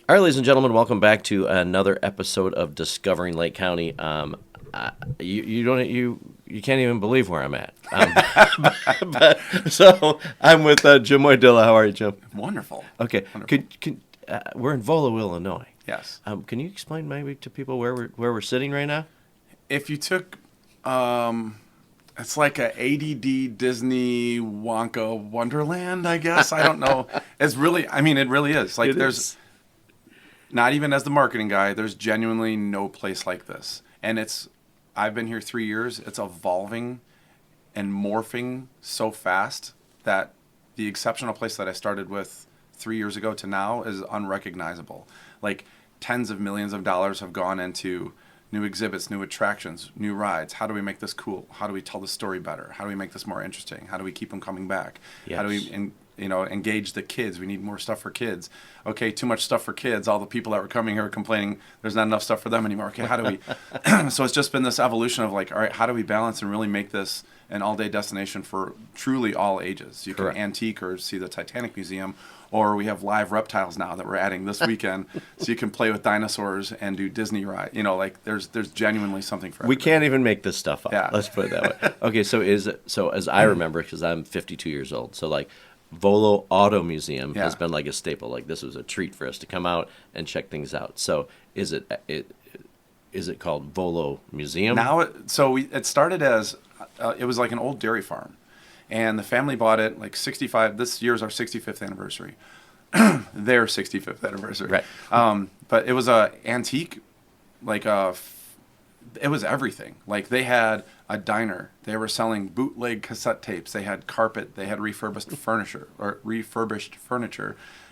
All right, ladies and gentlemen, welcome back to another episode of Discovering Lake County. You can't even believe where I'm at. So I'm with Jim Wojdyla. How are you, Jim? Wonderful. Okay. Wonderful. We're in Volo, Illinois. Yes. Can you explain maybe to people where we're sitting right now? If you took, it's like a ADD Disney Wonka Wonderland, I guess. I don't know. It really is. Like not even as the marketing guy, there's genuinely no place like this. And I've been here 3 years. It's evolving and morphing so fast that the exceptional place that I started with 3 years ago to now is unrecognizable. Like tens of millions of dollars have gone into new exhibits, new attractions, new rides. How do we make this cool? How do we tell the story better? How do we make this more interesting? How do we keep them coming back? Yes. How do we engage the kids? We need more stuff for kids. Okay, too much stuff for kids. All the people that were coming here complaining there's not enough stuff for them anymore. Okay, how do we? So it's just been this evolution of like, all right, how do we balance and really make this an all-day destination for truly all ages? You Correct. can antique or see the Titanic Museum, or we have live reptiles now that we're adding this weekend, so you can play with dinosaurs and do Disney ride. Like there's genuinely something for everybody. We can't even make this stuff up. Yeah. Let's put it that way. Okay, so as I remember, because I'm 52 years old, so like Volo Auto Museum has been like a staple. Like this was a treat for us to come out and check things out. So is it called Volo Museum? Now, it started as it was like an old dairy farm, and the family bought it like 65. This year's our 65th anniversary. Their 65th anniversary. Right. But it was a antique, like it was everything. Like they had a diner. They were selling bootleg cassette tapes. They had carpet. They had refurbished furniture.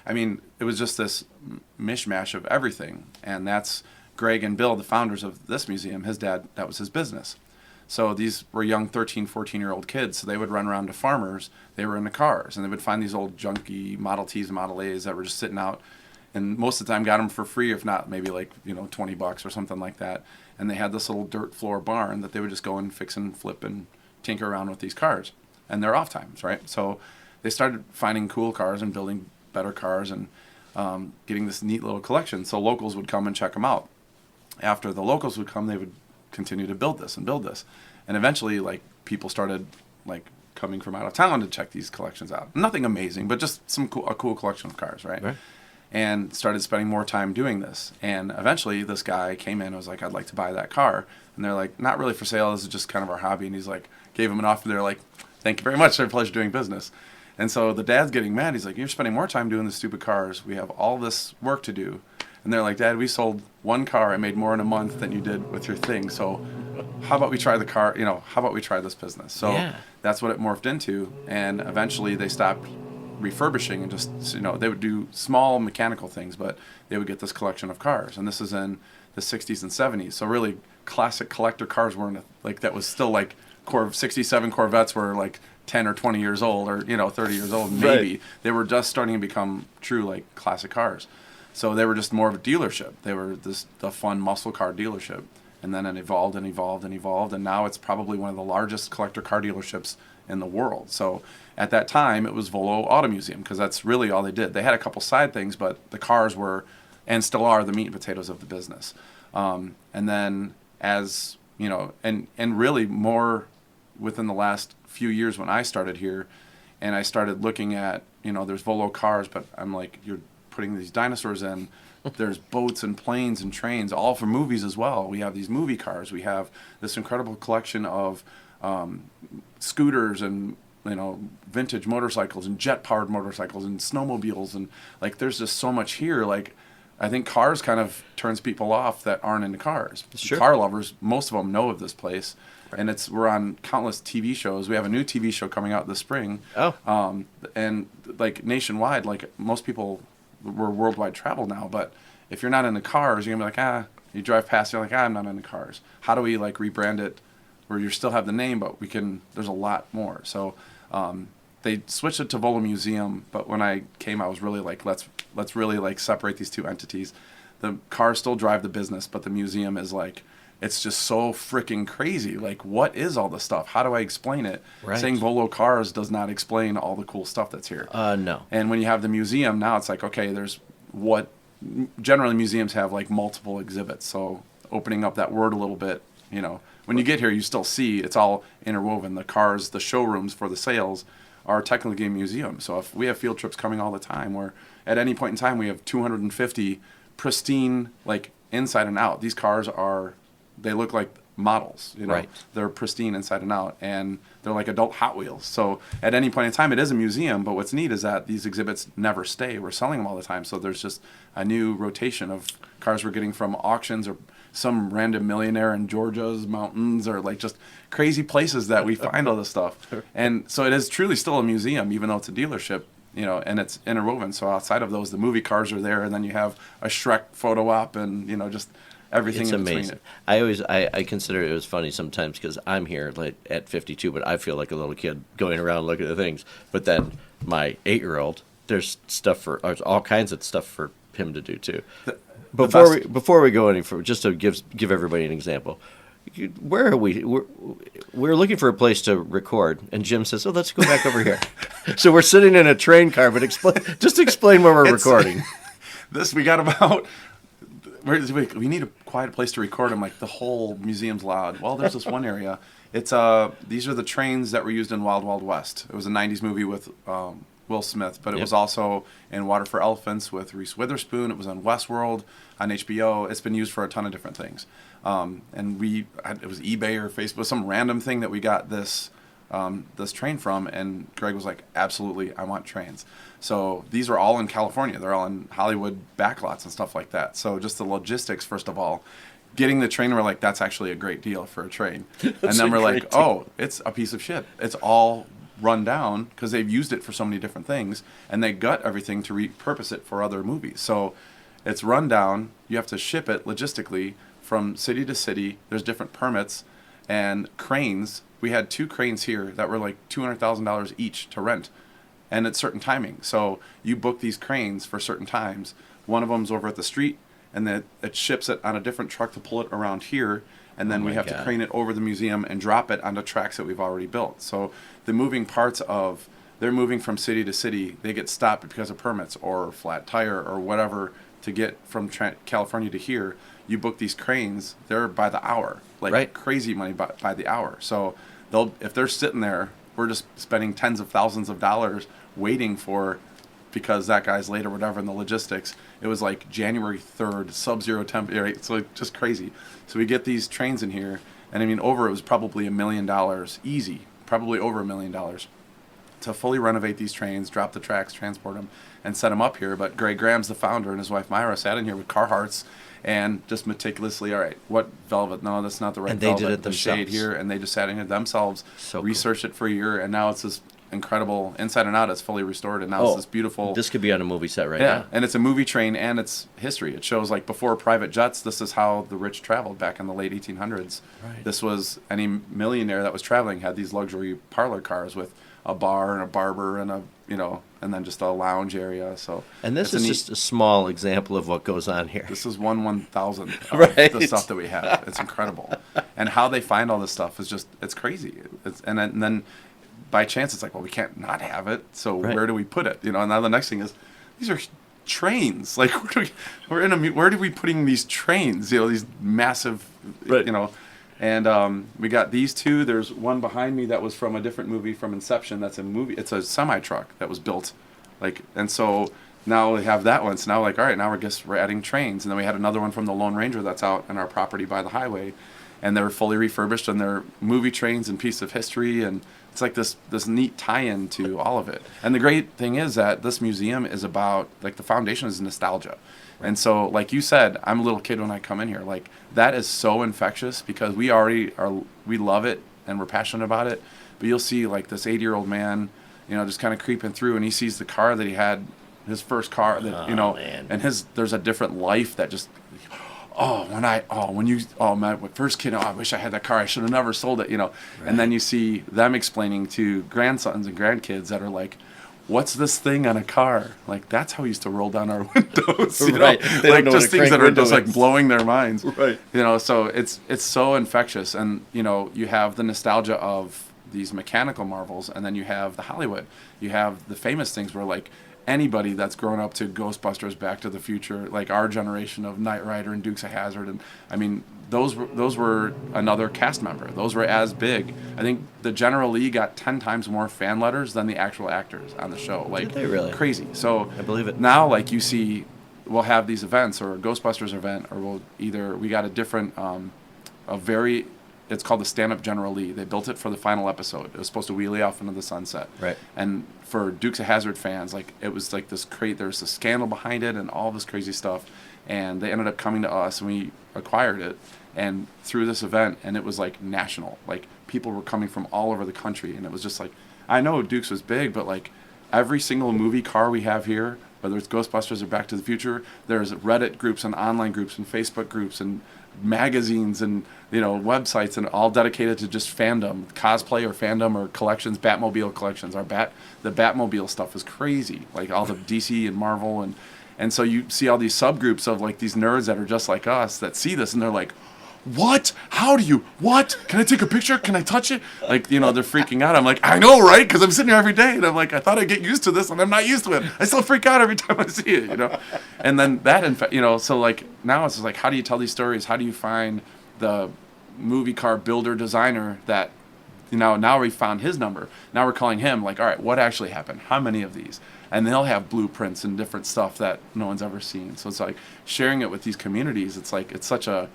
I mean, it was just this mishmash of everything. And that's Greg and Bill, the founders of this museum. His dad, that was his business. So these were young 13, 14-year-old kids. So they would run around to farmers. They were in the cars. And they would find these old junky Model Ts and Model As that were just sitting out. And most of the time got them for free, if not maybe like, $20 or something like that. And they had this little dirt floor barn that they would just go and fix and flip and tinker around with these cars. And their off times, right? So they started finding cool cars and building better cars and getting this neat little collection. So locals would come and check them out. After the locals would come, they would continue to build this. And eventually, like, people started, like, coming from out of town to check these collections out. Nothing amazing, but just a cool collection of cars, right? And started spending more time doing this. And eventually this guy came in and was like, I'd like to buy that car. And they're like, not really for sale. This is just kind of our hobby. And he's like, gave him an offer. They're like, thank you very much. It's a pleasure doing business. And so the dad's getting mad. He's like, you're spending more time doing the stupid cars. We have all this work to do. And they're like, Dad, we sold one car. I made more in a month than you did with your thing. So how about we try the car? How about we try this business? So that's what it morphed into. And eventually they stopped refurbishing and just, they would do small mechanical things, but they would get this collection of cars. And this is in the 60s and 70s. So really classic collector cars weren't like, that was still like 67 Corvettes were like 10 or 20 years old or, 30 years old, maybe. Right. They were just starting to become true like classic cars. So they were just more of a dealership. They were the fun muscle car dealership. And then it evolved and evolved and evolved. And now it's probably one of the largest collector car dealerships in the world. So at that time, it was Volo Auto Museum because that's really all they did. They had a couple side things, but the cars were, and still are, the meat and potatoes of the business. And then as, and really more within the last few years when I started here, and I started looking at, there's Volo cars, but I'm like, you're putting these dinosaurs in. There's boats and planes and trains, all for movies as well. We have these movie cars. We have this incredible collection of scooters and vintage motorcycles and jet-powered motorcycles and snowmobiles, and like there's just so much here. Like I think cars kind of turns people off that aren't into cars. Sure. Car lovers, most of them know of this place. Right. And we're on countless TV shows. We have a new TV show coming out this spring. Oh. And like nationwide, like most people, we're worldwide travel now, but if you're not into cars, you're gonna be like, you drive past, you're like, I'm not into cars. How do we like rebrand it where you still have the name, but there's a lot more. So they switched it to Volo Museum, but when I came, I was really like, let's really like separate these two entities. The cars still drive the business, but the museum is like, it's just so freaking crazy. Like, what is all this stuff? How do I explain it? Right. Saying Volo cars does not explain all the cool stuff that's here. No. And when you have the museum, now it's like, okay, there's what generally museums have like multiple exhibits. So opening up that word a little bit, when you get here, you still see it's all interwoven. The cars, the showrooms for the sales are technically a museum. So if we have field trips coming all the time, where at any point in time we have 250 pristine, like inside and out. These cars they look like models, Right. They're pristine inside and out, and they're like adult Hot Wheels. So at any point in time, it is a museum, but what's neat is that these exhibits never stay. We're selling them all the time, so there's just a new rotation of cars we're getting from auctions or some random millionaire in Georgia's mountains or like just crazy places that we find all this stuff. And so it is truly still a museum, even though it's a dealership, and it's interwoven. So outside of those, the movie cars are there, and then you have a Shrek photo op and, just everything It's in between amazing. it. I consider it was funny sometimes because I'm here like at 52, but I feel like a little kid going around looking at things. But then my 8-year-old, there's all kinds of stuff for him to do too. Before we go any further, just to give everybody an example, where are we? We're looking for a place to record, and Jim says, "Oh, let's go back over here." So we're sitting in a train car, but explain where we're recording. We got about. We need a quiet place to record. I'm like, the whole museum's loud. Well, there's this one area. These are the trains that were used in Wild Wild West. It was a '90s movie with Will Smith, but it was also in Water for Elephants with Reese Witherspoon. It was on Westworld on HBO. It's been used for a ton of different things. And it was eBay or Facebook, some random thing that we got this train from, and Greg was like, absolutely, I want trains. So these are all in California. They're all in Hollywood backlots and stuff like that. So just the logistics, first of all, getting the train, we're like, that's actually a great deal for a train. And then we're like, oh, it's a piece of shit. It's all run down because they've used it for so many different things, and they gut everything to repurpose it for other movies. So it's run down. You have to ship it logistically from city to city. There's different permits and cranes. We had 2 cranes here that were like $200,000 each to rent, and at certain timing. So you book these cranes for certain times. One of them's over at the street, and then it ships it on a different truck to pull it around here, and then we have to crane it over the museum and drop it onto tracks that we've already built. So the moving parts of, they're moving from city to city, they get stopped because of permits or flat tire or whatever to get from California to here. You book these cranes, they're by the hour, like crazy money by the hour. So if they're sitting there, we're just spending tens of thousands of dollars waiting for, because that guy's late or whatever in the logistics. It was like January 3rd, sub-zero temp, right? So just crazy. So we get these trains in here, and I mean, it was probably $1 million, easy, probably over $1 million, to fully renovate these trains, drop the tracks, transport them, and set them up here. But Greg Graham's the founder, and his wife Myra sat in here with Carhartts and just meticulously, all right, what velvet? No, that's not the right velvet. And they did it themselves. The shade here, and they just sat in here themselves, researched it for a year, and now it's this incredible inside and out. It's fully restored, and now it's this beautiful. This could be on a movie set right now. And it's a movie train, and it's history. It shows like before private jets, this is how the rich traveled back in the late 1800s. Right. This was any millionaire that was traveling had these luxury parlor cars with a bar and a barber and and then just a lounge area. So and this is just a small example of what goes on here. This is 1/1000th of the stuff that we have. It's incredible, and how they find all this stuff is just crazy. And then by chance it's like, well, we can't not have it. So where do we put it? And now the next thing is, these are trains. Like where are we putting these trains? These massive, And we got these 2. There's one behind me that was from a different movie from Inception. That's a movie. It's a semi-truck that was built. And so now we have that one. So now all right, now we're adding trains. And then we had another one from the Lone Ranger that's out on our property by the highway. And they're fully refurbished, and they're movie trains and piece of history. And it's like this neat tie-in to all of it. And the great thing is that this museum is about, the foundation is nostalgia. And so, like you said, I'm a little kid when I come in here. That is so infectious because we love it and we're passionate about it. But you'll see, this 80-year-old man, just kind of creeping through, and he sees the car that he had, his first car, that, man. And there's a different life that just, my first kid, I wish I had that car. I should have never sold it, Right. And then you see them explaining to grandsons and grandkids that are like, what's this thing on a car? That's how we used to roll down our windows. Right. Just things that are just blowing their minds. Right. So it's so infectious. And, you have the nostalgia of these mechanical marvels, and then you have the Hollywood. You have the famous things where anybody that's grown up to Ghostbusters, Back to the Future, like our generation of Knight Rider and Dukes of Hazzard, and I mean those were another cast member. Those were as big. I think the General Lee got 10 times more fan letters than the actual actors on the show. Like, did they really? Crazy. So I believe it. Now, like you see, we'll have these events or a Ghostbusters event, or we got a different it's called the Stand-Up General Lee. They built it for the final episode. It was supposed to wheelie off into the sunset. Right. And for Dukes of Hazzard fans, like it was like this there's a scandal behind it and all this crazy stuff. And they ended up coming to us, and we acquired it. And through this event, and it was like national. Like people were coming from all over the country, and it was just like, I know Dukes was big, but like every single movie car we have here, whether it's Ghostbusters or Back to the Future, there's Reddit groups and online groups and Facebook groups and magazines and websites, and all dedicated to just fandom, cosplay or fandom or collections, Batmobile collections. The Batmobile stuff is crazy, like all the DC and Marvel, and so you see all these subgroups of like these nerds that are just like us that see this and they're like, what? How do you? What? Can I take a picture? Can I touch it? Like, they're freaking out. I'm like, I know, right? Because I'm sitting here every day, and I'm like, I thought I'd get used to this, and I'm not used to it. I still freak out every time I see it, And then that, so like now it's just like, how do you tell these stories? How do you find the movie car builder designer that, now we found his number. Now we're calling him, like, all right, what actually happened? How many of these? And they'll have blueprints and different stuff that no one's ever seen. So it's like sharing it with these communities. It's like it's such a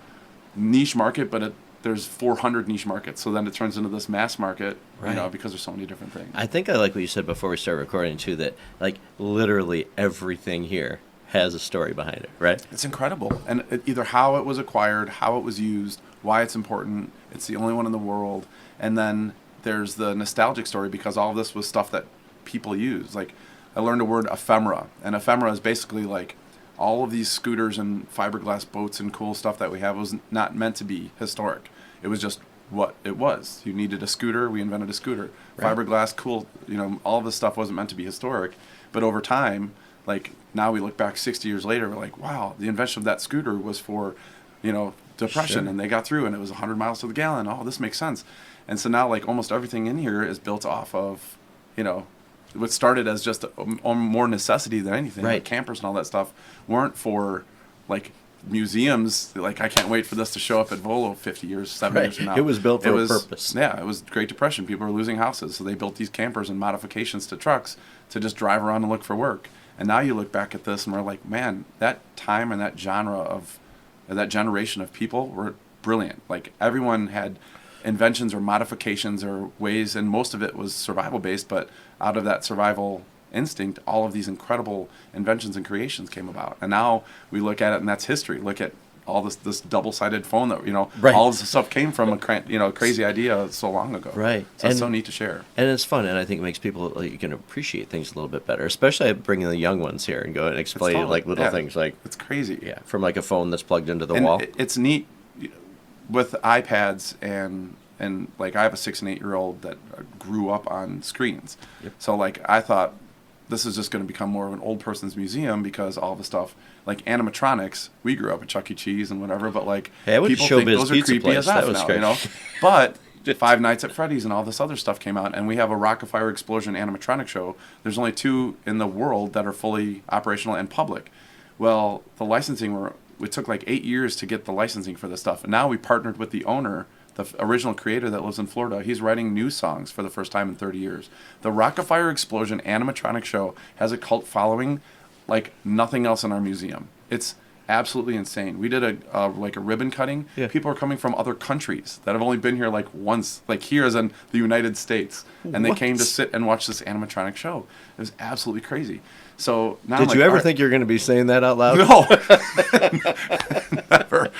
niche market, but there's 400 niche markets. So then it turns into this mass market, right. Because there's so many different things. I think I like what you said before we start recording too, that like literally everything here has a story behind it, right? It's incredible. And either how it was acquired, how it was used, why it's important. It's the only one in the world. And then there's the nostalgic story, because all of this was stuff that people use. Like, I learned a word, ephemera. And ephemera is basically like all of these scooters and fiberglass boats and cool stuff that we have was not meant to be historic. It was just what it was. You needed a scooter, we invented a scooter. Right. Fiberglass, cool, all of this stuff wasn't meant to be historic. But over time, like now we look back 60 years later, we're like, wow, the invention of that scooter was for, depression, sure. and they got through, and it was 100 miles to the gallon. Oh, this makes sense. And so now, like, almost everything in here is built off of, what started as just a more necessity than anything. Right. Like campers and all that stuff weren't for, like, museums. Like, I can't wait for this to show up at Volo 50 years, 7 years from now. It was built for a purpose. Yeah, it was Great Depression. People were losing houses, so they built these campers and modifications to trucks to just drive around and look for work. And now you look back at this, and we're like, man, that time and that that generation of people were brilliant. Like, everyone had inventions or modifications or ways, and most of it was survival based, but out of that survival instinct, all of these incredible inventions and creations came about. And now we look at it, and that's history. Look at all this double-sided phone that right. all this stuff came from a crazy idea so long ago. Right. So it's so neat to share. And it's fun, and I think it makes people, you can appreciate things a little bit better, especially bringing the young ones here and go and explain like little things like it's crazy. Yeah, from like a phone that's plugged into the wall. It's neat with iPads and like I have a 6 and 8 year old that grew up on screens. Yep. So like I thought this is just going to become more of an old person's museum, because all the stuff like animatronics, we grew up at Chuck E. Cheese and whatever, but like people think those are creepy as F now, But Five Nights at Freddy's and all this other stuff came out, and we have a Rock-afire Explosion animatronic show. There's only 2 in the world that are fully operational and public. Well, the licensing it took like 8 years to get the licensing for this stuff, and now we partnered with the owner, the original creator that lives in Florida. He's writing new songs for the first time in 30 years. The Rock-afire Explosion animatronic show has a cult following like nothing else in our museum. It's absolutely insane. We did a ribbon cutting. Yeah. People are coming from other countries that have only been here like once, like here as in the United States, and they came to sit and watch this animatronic show. It was absolutely crazy. So now did you ever think you're going to be saying that out loud? No, never.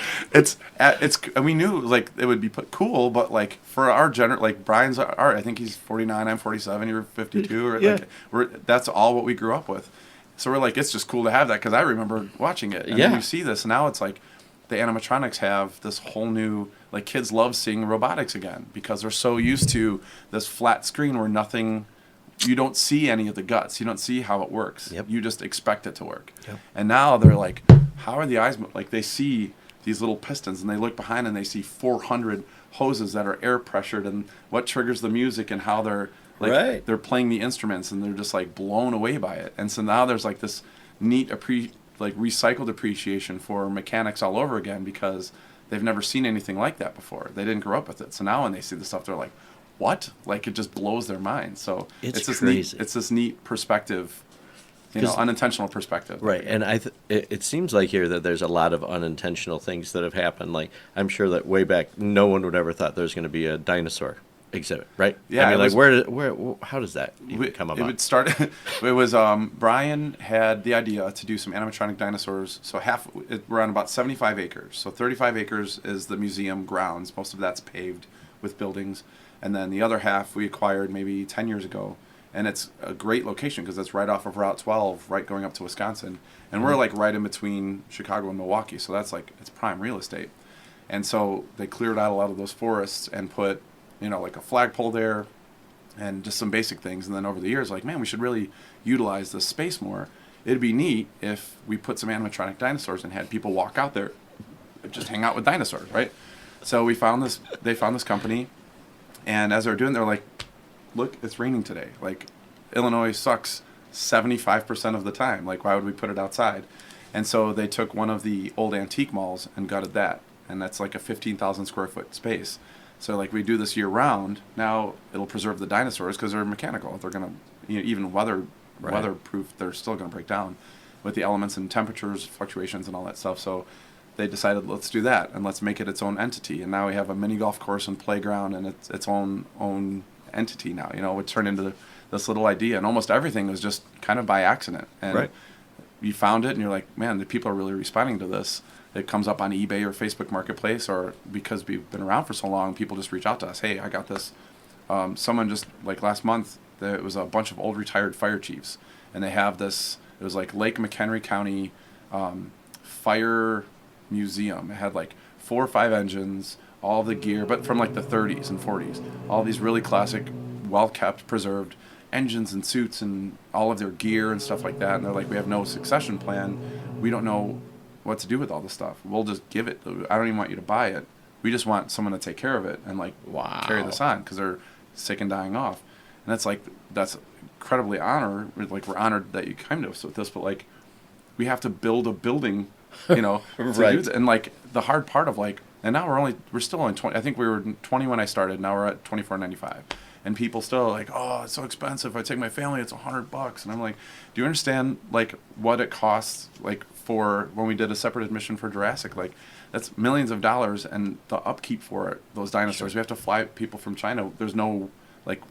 We knew like it would be cool, but like for our like Brian's art, I think he's 49, I'm 47, you're 52, or yeah. Like that's all what we grew up with. So we're like, it's just cool to have that, because I remember watching it. And then you see this, and now it's like the animatronics have this whole new, like kids love seeing robotics again, because they're so used to this flat screen where you don't see any of the guts. You don't see how it works. Yep. You just expect it to work. Yep. And now they're like, how are the eyes, like they see these little pistons, and they look behind and they see 400 hoses that are air pressured, and what triggers the music, and how they're Like, right. they're playing the instruments and they're just like blown away by it. And so now there's like this neat recycled appreciation for mechanics all over again, because they've never seen anything like that before. They didn't grow up with it. So now when they see the stuff, they're like, what? Like, it just blows their mind. So it's crazy. It's this neat perspective, unintentional perspective. Right. And it seems like here that there's a lot of unintentional things that have happened. Like, I'm sure that way back, no one would ever thought there was going to be a dinosaur exhibit, right? Yeah. I mean, where how does that even come about? It would start. It was Brian had the idea to do some animatronic dinosaurs. So we're on about 75 acres. So 35 acres is the museum grounds. Most of that's paved with buildings, and then the other half we acquired maybe 10 years ago. And it's a great location because it's right off of Route 12, right going up to Wisconsin, and we're like right in between Chicago and Milwaukee. So that's like, it's prime real estate. And so they cleared out a lot of those forests and put, like a flagpole there and just some basic things. And then over the years, like, man, we should really utilize this space more. It'd be neat if we put some animatronic dinosaurs and had people walk out there and just hang out with dinosaurs, right? So they found this company, and as they're doing, they're like, look, it's raining today. Like, Illinois sucks 75% of the time. Like, why would we put it outside? And so they took one of the old antique malls and gutted that. And that's like a 15,000 square foot space. So like, we do this year round. Now it'll preserve the dinosaurs because they're mechanical. They're going to, even weatherproof, they're still going to break down with the elements and temperatures, fluctuations, and all that stuff. So they decided, let's do that and let's make it its own entity. And now we have a mini golf course and playground, and it's its own entity now. It turned into this little idea, and almost everything was just kind of by accident. And you found it, and you're like, man, the people are really responding to this. It comes up on eBay or Facebook Marketplace, or because we've been around for so long, people just reach out to us. Hey, I got this. Someone just, like last month, there was a bunch of old retired fire chiefs, and they have this. It was like Lake McHenry County Fire Museum. It had like 4 or 5 engines, all the gear, but from like the 30s and 40s. All these really classic, well-kept, preserved engines and suits and all of their gear and stuff like that. And they're like, we have no succession plan. We don't know what to do with all this stuff. We'll just give it. I don't even want you to buy it. We just want someone to take care of it and like carry this on, because they're sick and dying off. And that's incredibly we're honored that you came to us with this, but like, we have to build a building, to do this. And like, the hard part of like, and now we're still only 20. I think we were 20 when I started. Now we're at $24.95, and people still are like, oh, it's so expensive. If I take my family, it's $100. And I'm like, do you understand like what it costs? Like, for when we did a separate admission for Jurassic, like, that's millions of dollars, and the upkeep for it, those dinosaurs. Sure. We have to fly people from China. There's no like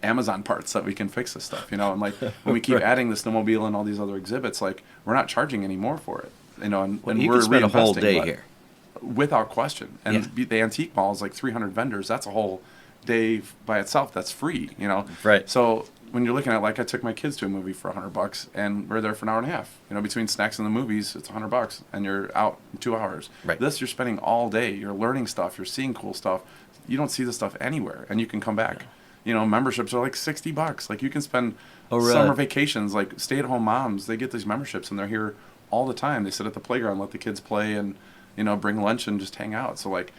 Amazon parts that we can fix this stuff, And like, when we keep adding the snowmobile and all these other exhibits, like, we're not charging any more for it, And you we're can spend a whole day here. Without question. And the antique mall is like 300 vendors. That's a whole day by itself. That's free, Right. So when you're looking at, like, I took my kids to a movie for $100, and we're there for an hour and a half. Between snacks and the movies, it's $100, and you're out in 2 hours. Right. This, you're spending all day. You're learning stuff. You're seeing cool stuff. You don't see this stuff anywhere, and you can come back. Memberships are like $60. Like, you can spend summer vacations, like stay-at-home moms. They get these memberships, and they're here all the time. They sit at the playground, let the kids play, and bring lunch and just hang out. So like,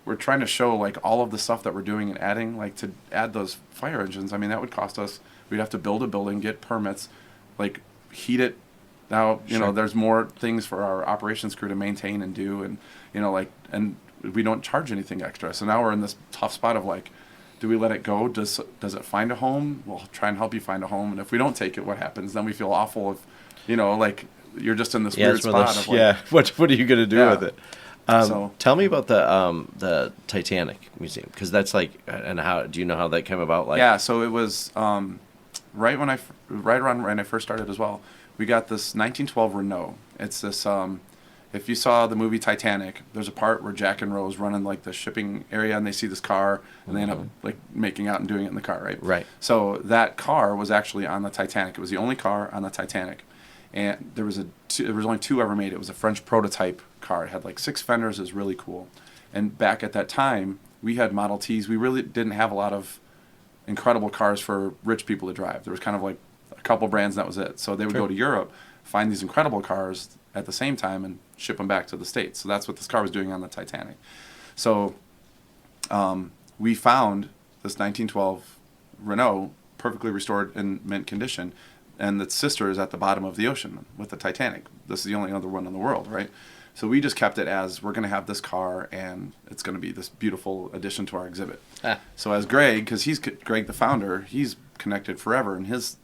we're trying to show like all of the stuff that we're doing and adding, like, to add those fire engines. I mean, that would cost us. We'd have to build a building, get permits, like, heat it. Now, there's more things for our operations crew to maintain and do, and and we don't charge anything extra. So now we're in this tough spot of like, do we let it go? Does it find a home? We'll try and help you find a home. And if we don't take it, what happens? Then we feel awful if, like, you're just in this weird spot of like, what are you going to do with it? So tell me about the Titanic museum, because that's like, and how do you know how that came about? Like, so it was right around when I first started as well. We got this 1912 Renault. It's this. If you saw the movie Titanic, there's a part where Jack and Rose run in like the shipping area, and they see this car, and they end up like making out and doing it in the car, right? Right. So that car was actually on the Titanic. It was the only car on the Titanic. And there was only 2 ever made. It was a French prototype car. It had like 6 fenders. It was really cool. And back at that time, we had Model Ts. We really didn't have a lot of incredible cars for rich people to drive. There was kind of like a couple brands, and that was it. So they would go to Europe, find these incredible cars at the same time, and ship them back to the States. So that's what this car was doing on the Titanic. So we found this 1912 Renault, perfectly restored in mint condition, and its sister is at the bottom of the ocean with the Titanic. This is the only other one in the world, right? So we just kept it as, we're going to have this car, and it's going to be this beautiful addition to our exhibit. So as Greg, because he's Greg the founder, he's connected forever, and his,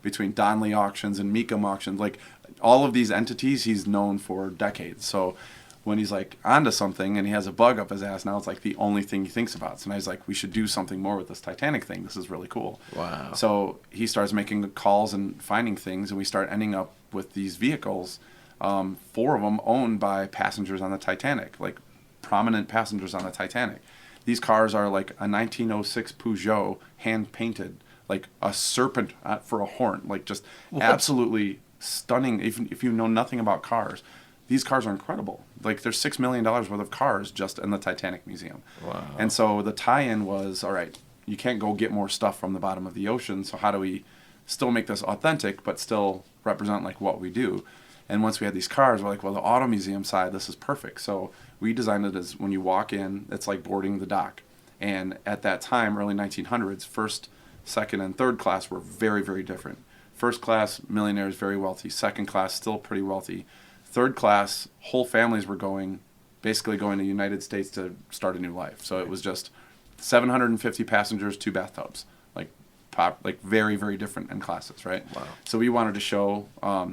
between Donley auctions and Mecum auctions, like all of these entities he's known for decades. So when he's like onto something and he has a bug up his ass, now it's like the only thing he thinks about. So now he's like, we should do something more with this Titanic thing. This is really cool. Wow. So he starts making calls and finding things, and we start ending up with these vehicles, 4 of them owned by passengers on the Titanic, like prominent passengers on the Titanic. These cars are like a 1906 Peugeot, hand painted, like a serpent for a horn, like just absolutely stunning. If you know nothing about cars, these cars are incredible. Like there's $6 million worth of cars just in the Titanic Museum. Wow. And so the tie-in was, all right, you can't go get more stuff from the bottom of the ocean, so how do we still make this authentic but still represent like what we do? And once we had these cars, we're like, well, the auto museum side, this is perfect. So we designed it as, when you walk in, it's like boarding the dock. And at that time, early 1900s, first, second, and third class were very, very different. First class, millionaires, very wealthy. Second class, still pretty wealthy. Third class, whole families were basically going to the United States to start a new life. So it was just 750 passengers, 2 bathtubs. Like very, very different in classes, right? Wow. So we wanted to show,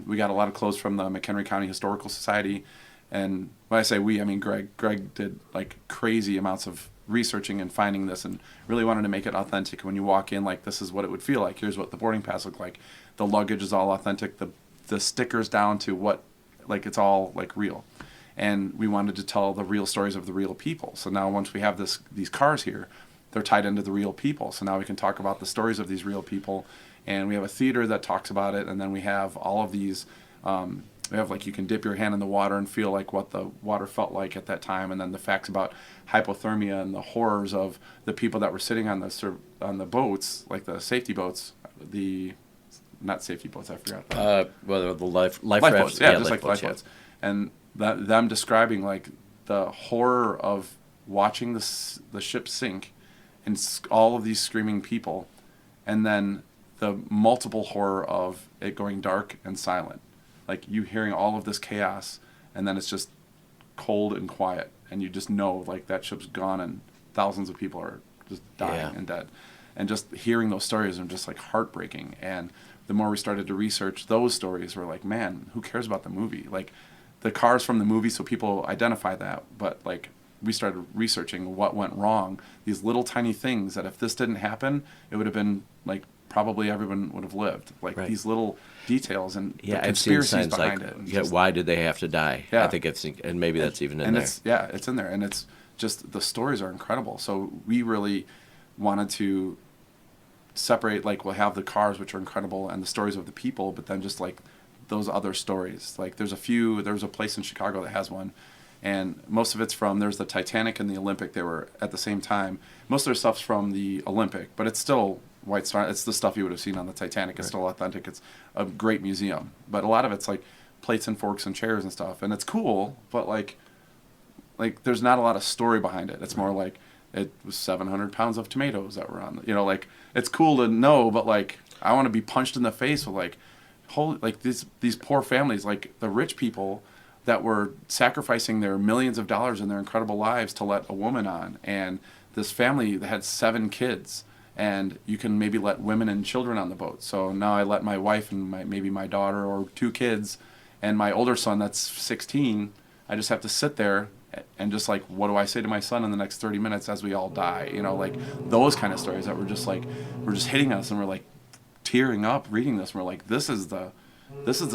we got a lot of clothes from the McHenry County Historical Society. And when I say we, I mean Greg. Greg did like crazy amounts of researching and finding this, and really wanted to make it authentic. When you walk in, like, this is what it would feel like. Here's what the boarding pass looked like. The luggage is all authentic. The stickers down to what, like, it's all like real. And we wanted to tell the real stories of the real people. So now once we have these cars here, they're tied into the real people. So now we can talk about the stories of these real people. And we have a theater that talks about it. And then we have all of these, we have, like, you can dip your hand in the water and feel like what the water felt like at that time. And then the facts about hypothermia and the horrors of the people that were sitting on the boats, like the safety boats, not safety boats, I forgot. Well, the life boats, yeah, just like lifeboats. Yeah. And them describing, like, the horror of watching the ship sink and all of these screaming people, and then the multiple horror of it going dark and silent. Like, you hearing all of this chaos, and then it's just cold and quiet, and you just know, like, that ship's gone and thousands of people are just dying and dead. And just hearing those stories are just, like, heartbreaking. And the more we started to research those stories, we're like, man, who cares about the movie? Like, the cars from the movie, so people identify that, but, like, we started researching what went wrong. These little tiny things that if this didn't happen, it would have been, like, probably everyone would have lived. Like, right. These little details and the conspiracies behind it. Yeah, why did they have to die? Yeah. I think and maybe that's even in there. It's in there. And it's just, the stories are incredible. So we really wanted to separate, like, we'll have the cars, which are incredible, and the stories of the people, but then just, like, those other stories. Like, there's a place in Chicago that has one, and most of it's there's the Titanic and the Olympic. They were at the same time. Most of their stuff's from the Olympic, but it's still White Star. It's the stuff you would have seen on the Titanic. It's still authentic. It's a great museum. But a lot of it's like plates and forks and chairs and stuff. And it's cool, but like there's not a lot of story behind it. It's more like it was 700 pounds of tomatoes that were on, like, it's cool to know, but, like, I want to be punched in the face with, like, holy, like, these poor families, like the rich people that were sacrificing their millions of dollars in their incredible lives to let a woman on. And this family that had 7 kids, and you can maybe let women and children on the boat. So now I let my wife and maybe my daughter or 2 kids and my older son that's 16, I just have to sit there and just, like, what do I say to my son in the next 30 minutes as we all die? Like, those kind of stories that were just, like, were just hitting us, and we're, like, tearing up reading this. And we're like, this is the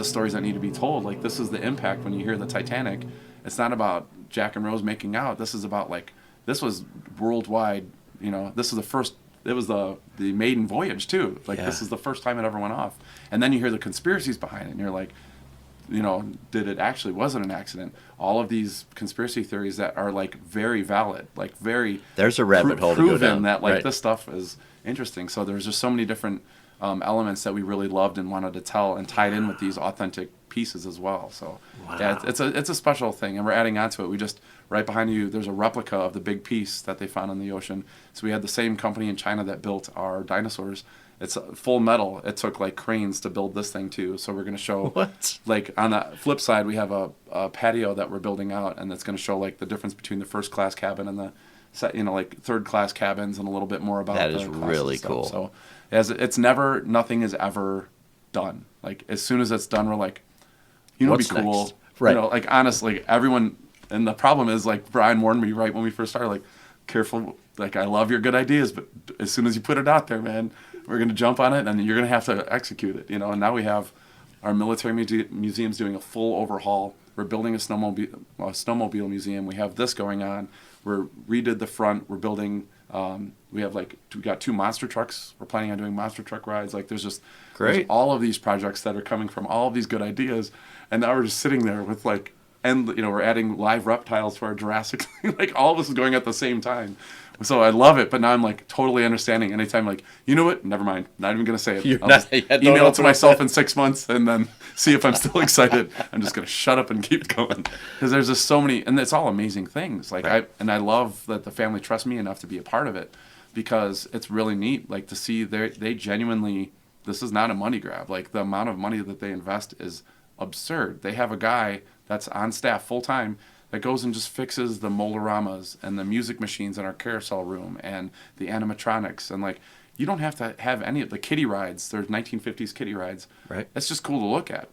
stories that need to be told. Like, this is the impact when you hear the Titanic. It's not about Jack and Rose making out. This is about, like, this was worldwide, this is the first, it was the maiden voyage too. Like, this is the first time it ever went off. And then you hear the conspiracies behind it, and you're like, did it actually, was it an accident? All of these conspiracy theories that are, like, very valid, like, very there's a rabbit hole to go down. That, like, this stuff is interesting. So there's just so many different elements that we really loved and wanted to tell and tied in with these authentic pieces as well. So yeah, it's a special thing, and we're adding on to it. We just, right behind you, there's a replica of the big piece that they found in the ocean. So we had the same company in China that built our dinosaurs. It's full metal. It took like cranes to build this thing too. So we're going to show, like on the flip side, we have a patio that we're building out, and that's going to show like the difference between the first class cabin and the like third class cabins, and a little bit more about that is really cool. So nothing is ever done. Like as soon as it's done, we're like, it'd be cool. Next? Right. Like honestly, everyone, and the problem is like Brian warned me right when we first started, like, careful, like I love your good ideas, but as soon as you put it out there, man, we're going to jump on it, and you're going to have to execute it, And now we have our military museum's doing a full overhaul. We're building a snowmobile museum. We have this going on. We're redid the front. We're building. We got 2 monster trucks. We're planning on doing monster truck rides. Like there's all of these projects that are coming from all of these good ideas, and now we're just sitting there with like, and we're adding live reptiles to our Jurassic. Like all of this is going at the same time. So I love it, but now I'm like totally understanding. Anytime, like, you know what? Never mind. Not even gonna say it. I'll just email it to myself in 6 months, and then see if I'm still excited. I'm just gonna shut up and keep going, because there's just so many, and it's all amazing things. Like I love that the family trusts me enough to be a part of it, because it's really neat. Like to see they genuinely. This is not a money grab. Like the amount of money that they invest is absurd. They have a guy that's on staff full time that goes and just fixes the Molaramas and the music machines in our carousel room and the animatronics. And like, you don't have to have any of the kiddie rides. There's 1950s kiddie rides. Right. It's just cool to look at.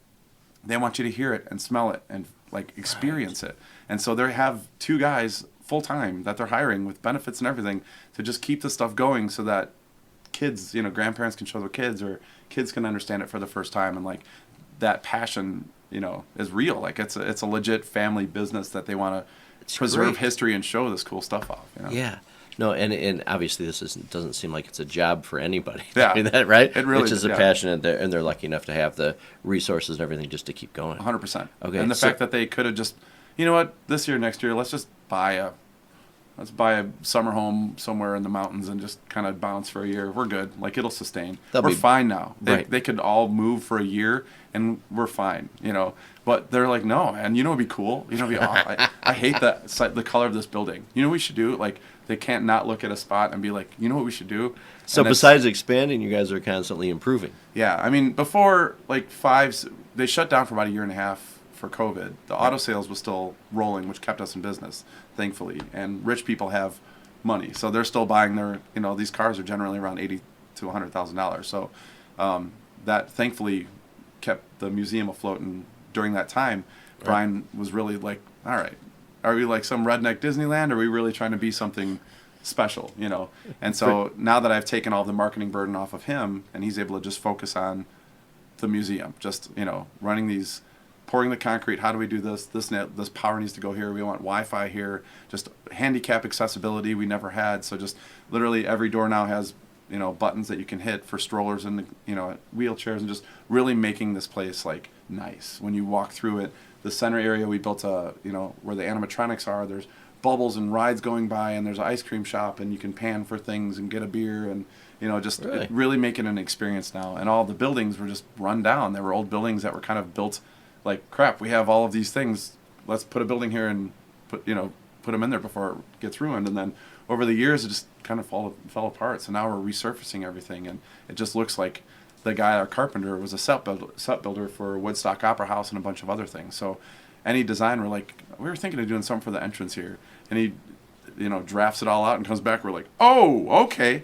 They want you to hear it and smell it and like experience it. And so they have 2 guys full time that they're hiring with benefits and everything to just keep the stuff going, so that kids, grandparents can show their kids, or kids can understand it for the first time. And like that passion, is real. Like it's a legit family business that they want to preserve history and show this cool stuff off. Yeah. No, and obviously this doesn't seem like it's a job for anybody. Yeah. I mean, that, right? It really is. It's just a passion, and they're lucky enough to have the resources and everything just to keep going. 100%. Okay. And the fact that they could have just, this year, next year, let's buy a summer home somewhere in the mountains and just kind of bounce for a year. We're good. Like it'll sustain. We're fine now. They could all move for a year and we're fine, But they're like, no, and it'd be cool. It'd be awesome. I hate the color of this building. What we should do? Like they can't not look at a spot and be like, what we should do? So besides expanding, you guys are constantly improving. Yeah, I mean, before they shut down for about a year and a half for COVID. The auto sales was still rolling, which kept us in business, thankfully. And rich people have money, so they're still buying their. These cars are generally around $80,000 to $100,000. So that thankfully kept the museum afloat. And during that time, Brian was really like, all right, are we like some redneck Disneyland, or are we really trying to be something special, And so now that I've taken all the marketing burden off of him, and he's able to just focus on the museum, just, running these, pouring the concrete, how do we do this? This power needs to go here. We want Wi-Fi here. Just handicap accessibility we never had. So just literally every door now has, buttons that you can hit for strollers and, wheelchairs, and just really making this place like nice. When you walk through it, the center area we built where the animatronics are, there's bubbles and rides going by, and there's an ice cream shop, and you can pan for things and get a beer, and just really making an experience now. And all the buildings were just run down. There were old buildings that were kind of built like, crap, we have all of these things, let's put a building here and put them in there before it gets ruined. And then over the years it just kind of fell apart. So now we're resurfacing everything, and it just looks like the guy, our carpenter, was a set builder for Woodstock Opera House and a bunch of other things. So any design, we were thinking of doing something for the entrance here, and he drafts it all out and comes back, we're like, oh, okay,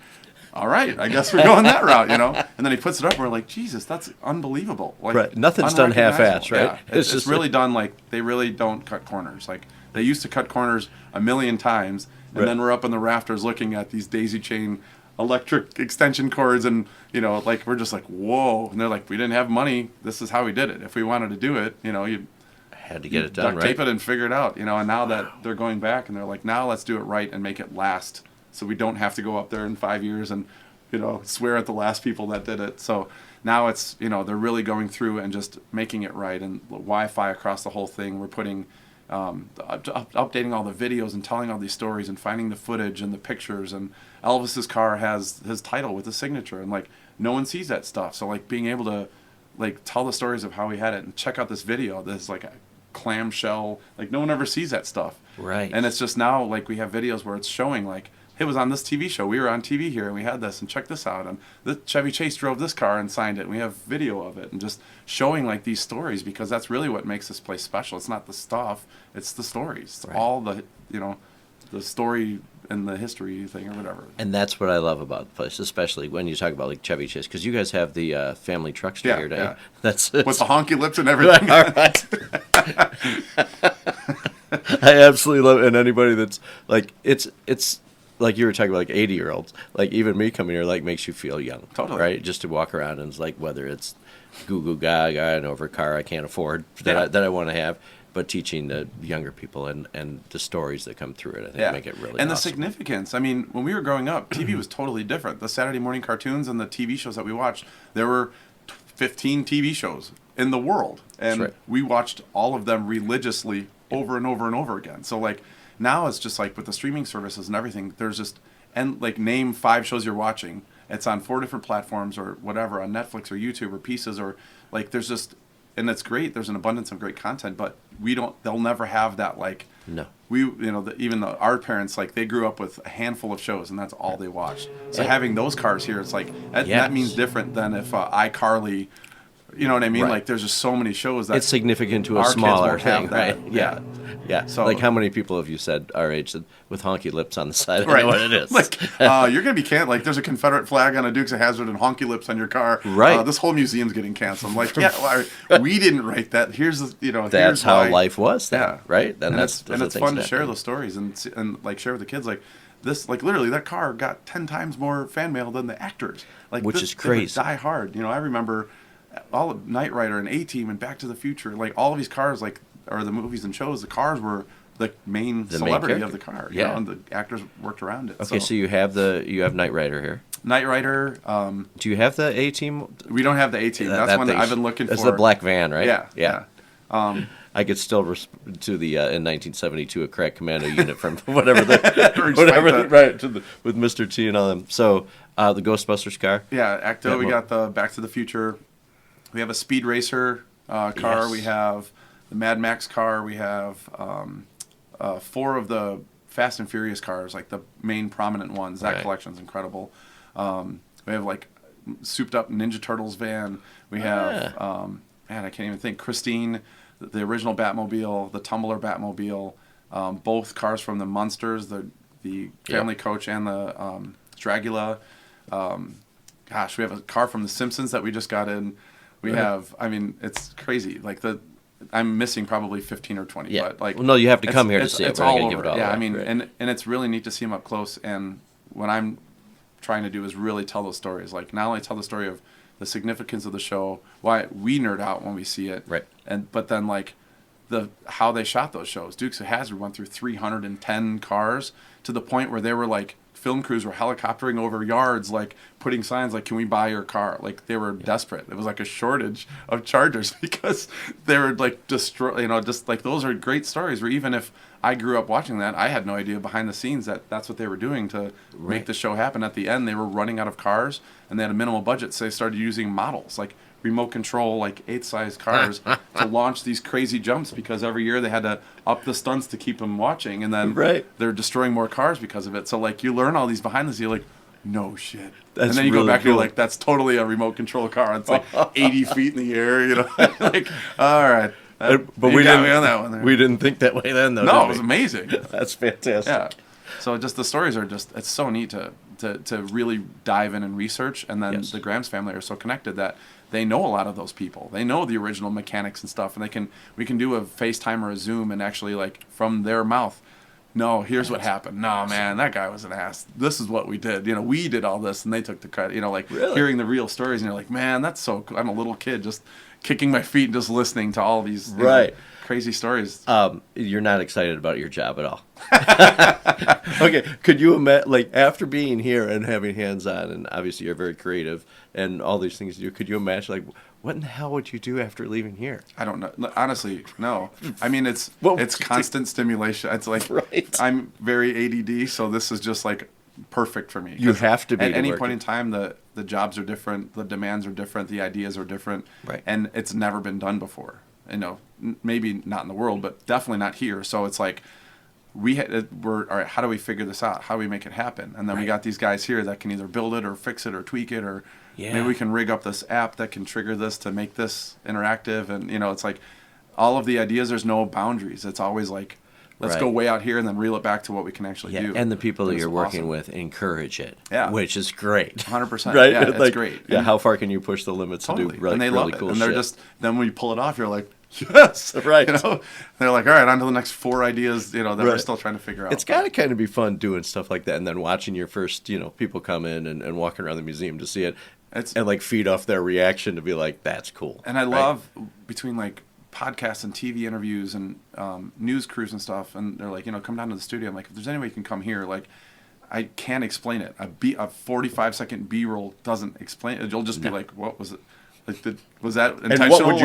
all right, I guess we're going that route, And then he puts it up, and we're like, Jesus, that's unbelievable. Like, right, nothing's done half-assed, right? Yeah. It's really done like they really don't cut corners. Like they used to cut corners a million times, and then we're up in the rafters looking at these daisy chain electric extension cords, and we're just like, whoa. And they're like, we didn't have money. This is how we did it. If we wanted to do it, you had to get it done, duct tape it and figure it out, And now that they're going back, and they're like, now let's do it right and make it last, so we don't have to go up there in 5 years and swear at the last people that did it. So now it's they're really going through and just making it right, and Wi-Fi across the whole thing. We're putting updating all the videos and telling all these stories and finding the footage and the pictures. And Elvis's car has his title with his signature, and like no one sees that stuff. So like being able to like tell the stories of how we had it and check out this video, this like a clamshell, like no one ever sees that stuff. Right. And it's just now like we have videos where it's showing like, hey, it was on this TV show. We were on TV here and we had this, and check this out. And the Chevy Chase drove this car and signed it, and we have video of it, and just showing like these stories, because that's really what makes this place special. It's not the stuff, it's the stories. It's all the, you know, the story and the history thing or whatever. And that's what I love about the place, especially when you talk about like Chevy Chase, because you guys have the family truckster here, yeah. That's with the honky lips and everything. All right. I absolutely love it. And anybody that's like, it's like you were talking about, like 80-year-olds, like even me coming here, like makes you feel young. Totally. Right? Just to walk around, and it's like, whether it's goo goo gaga and over a car I can't afford that I want to have, but teaching the younger people and the stories that come through it, I think make it really and awesome. The significance. I mean, when we were growing up, TV was totally different. The Saturday morning cartoons and the TV shows that we watched, there were 15 TV shows in the world, and we watched all of them religiously over and over and over again. So like now it's just like with the streaming services and everything, there's just, and like name 5 shows you're watching. It's on 4 different platforms or whatever, on Netflix or YouTube or Pieces, or like there's just, and it's great. There's an abundance of great content, but they'll never have that, like, no. Even our parents, like, they grew up with a handful of shows, and that's all they watched. So having those cars here, it's like, that means different than if iCarly, you know what I mean? Right. Like, there's just so many shows that it's significant to a smaller thing, right? Yeah. So, like, how many people have you said our age with honky lips on the side? Right. I know what it is. Like, you're gonna be like, there's a Confederate flag on a Dukes of Hazzard and honky lips on your car. Right. This whole museum's getting canceled. I'm like, we didn't write that. Here's the, that's how life was then, yeah. right? Then it's fun to share those stories and like share with the kids, like this, like literally that car got 10 times more fan mail than the actors, like, which is crazy. Die Hard. I remember all of Knight Rider and A-Team and Back to the Future, like all of these cars, like, or the movies and shows, the cars were the main celebrity of the car. You know, and the actors worked around it. Okay, so you have Knight Rider here. Knight Rider. Do you have the A-Team? We don't have the A-Team. That's one that I've been looking for. It's the black van, right? Yeah. I could still to the in 1972 a crack commando unit from whatever with Mr. T and all them. So the Ghostbusters car. Yeah, Acto. We got the Back to the Future. We have a Speed Racer car. Yes. We have the Mad Max car. We have 4 of the Fast and Furious cars, like the main prominent ones. That collection's incredible. We have like souped up Ninja Turtles van. We have I can't even think. Christine, the original Batmobile, the Tumbler Batmobile, both cars from the Munsters, the Family Coach and the Dragula. We have a car from the Simpsons that we just got in. We have, I mean, it's crazy. Like I'm missing probably 15 or 20. Yeah. But like, well, no, you have to come here to see it. It's all over. I mean, and it's really neat to see them up close. And what I'm trying to do is really tell those stories. Like, not only tell the story of the significance of the show, why we nerd out when we see it, right? But then like how they shot those shows. Dukes of Hazzard went through 310 cars to the point where they were like, film crews were helicoptering over yards, like putting signs like, "Can we buy your car?" Like they were desperate. It was like a shortage of Chargers because they were like just like, those are great stories. Where even if I grew up watching that, I had no idea behind the scenes that that's what they were doing to make the show happen. At the end, they were running out of cars and they had a minimal budget, so they started using models like remote control, like 8-size cars to launch these crazy jumps, because every year they had to up the stunts to keep them watching, and then they're destroying more cars because of it. So like you learn all these behind the scenes, you're like, no shit. And then you go back and you're like, that's totally a remote control car. It's like 80 feet in the air, like, all right. But we didn't on that one there. We didn't think that way then, though. No, it was amazing. That's fantastic. Yeah. So just the stories are just, it's so neat to really dive in and research, and then the Grams family are so connected that they know a lot of those people. They know the original mechanics and stuff, and we can do a FaceTime or a Zoom and actually, like, from their mouth, no, here's what happened. No, man, that guy was an ass. This is what we did. We did all this, and they took the credit. Like, hearing the real stories, and you're like, man, that's so cool. I'm a little kid just kicking my feet and just listening to all these crazy stories. You're not excited about your job at all. Okay, could you imagine, like, after being here and having hands-on, and obviously you're very creative and all these things you do, could you imagine, like, what in the hell would you do after leaving here? I don't know. Honestly, no. I mean, it's constant stimulation. It's like, I'm very ADD, so this is just like perfect for me. You have to be. At any point in time, the jobs are different, the demands are different, the ideas are different, right? And it's never been done before. You know, maybe not in the world, but definitely not here. So it's like we're all right. How do we figure this out? How do we make it happen? And then we got these guys here that can either build it or fix it or tweak it, or maybe we can rig up this app that can trigger this to make this interactive. And you know, it's like all of the ideas. There's no boundaries. It's always like, let's go way out here and then reel it back to what we can actually do. And the people that you're working with encourage it, which is great. 100%. Right? Yeah, it's like, great. Yeah, how far can you push the limits to do really, and they love really it. cool and shit? they're just, then when you pull it off, you're like, yes. Right. You know? They're like, all right, on to the next 4 ideas, you know, that we're still trying to figure out. It's got to kind of be fun doing stuff like that and then watching your first, you know, people come in and walking around the museum to see it and like feed off their reaction to be like, that's cool. And I love between like podcasts and TV interviews and news crews and stuff, and they're like, you know, come down to the studio. I'm like, if there's any way you can come here, like, I can't explain it. A 45-second B-roll doesn't explain it. You'll just be like, what was it? Like, was that intentional?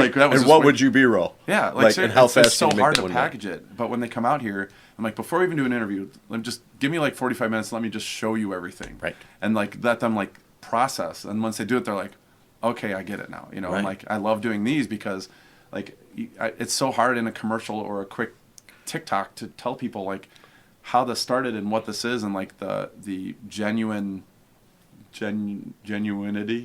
What would you B-roll? Yeah, like and how fast it's so hard to package it. But when they come out here, I'm like, before we even do an interview, just give me like 45 minutes. Let me just show you everything. Right. And like let them like process. And once they do it, they're like, okay, I get it now. You know, I'm like, I love doing these because like it's so hard in a commercial or a quick TikTok to tell people like how this started and what this is and like the genuinity.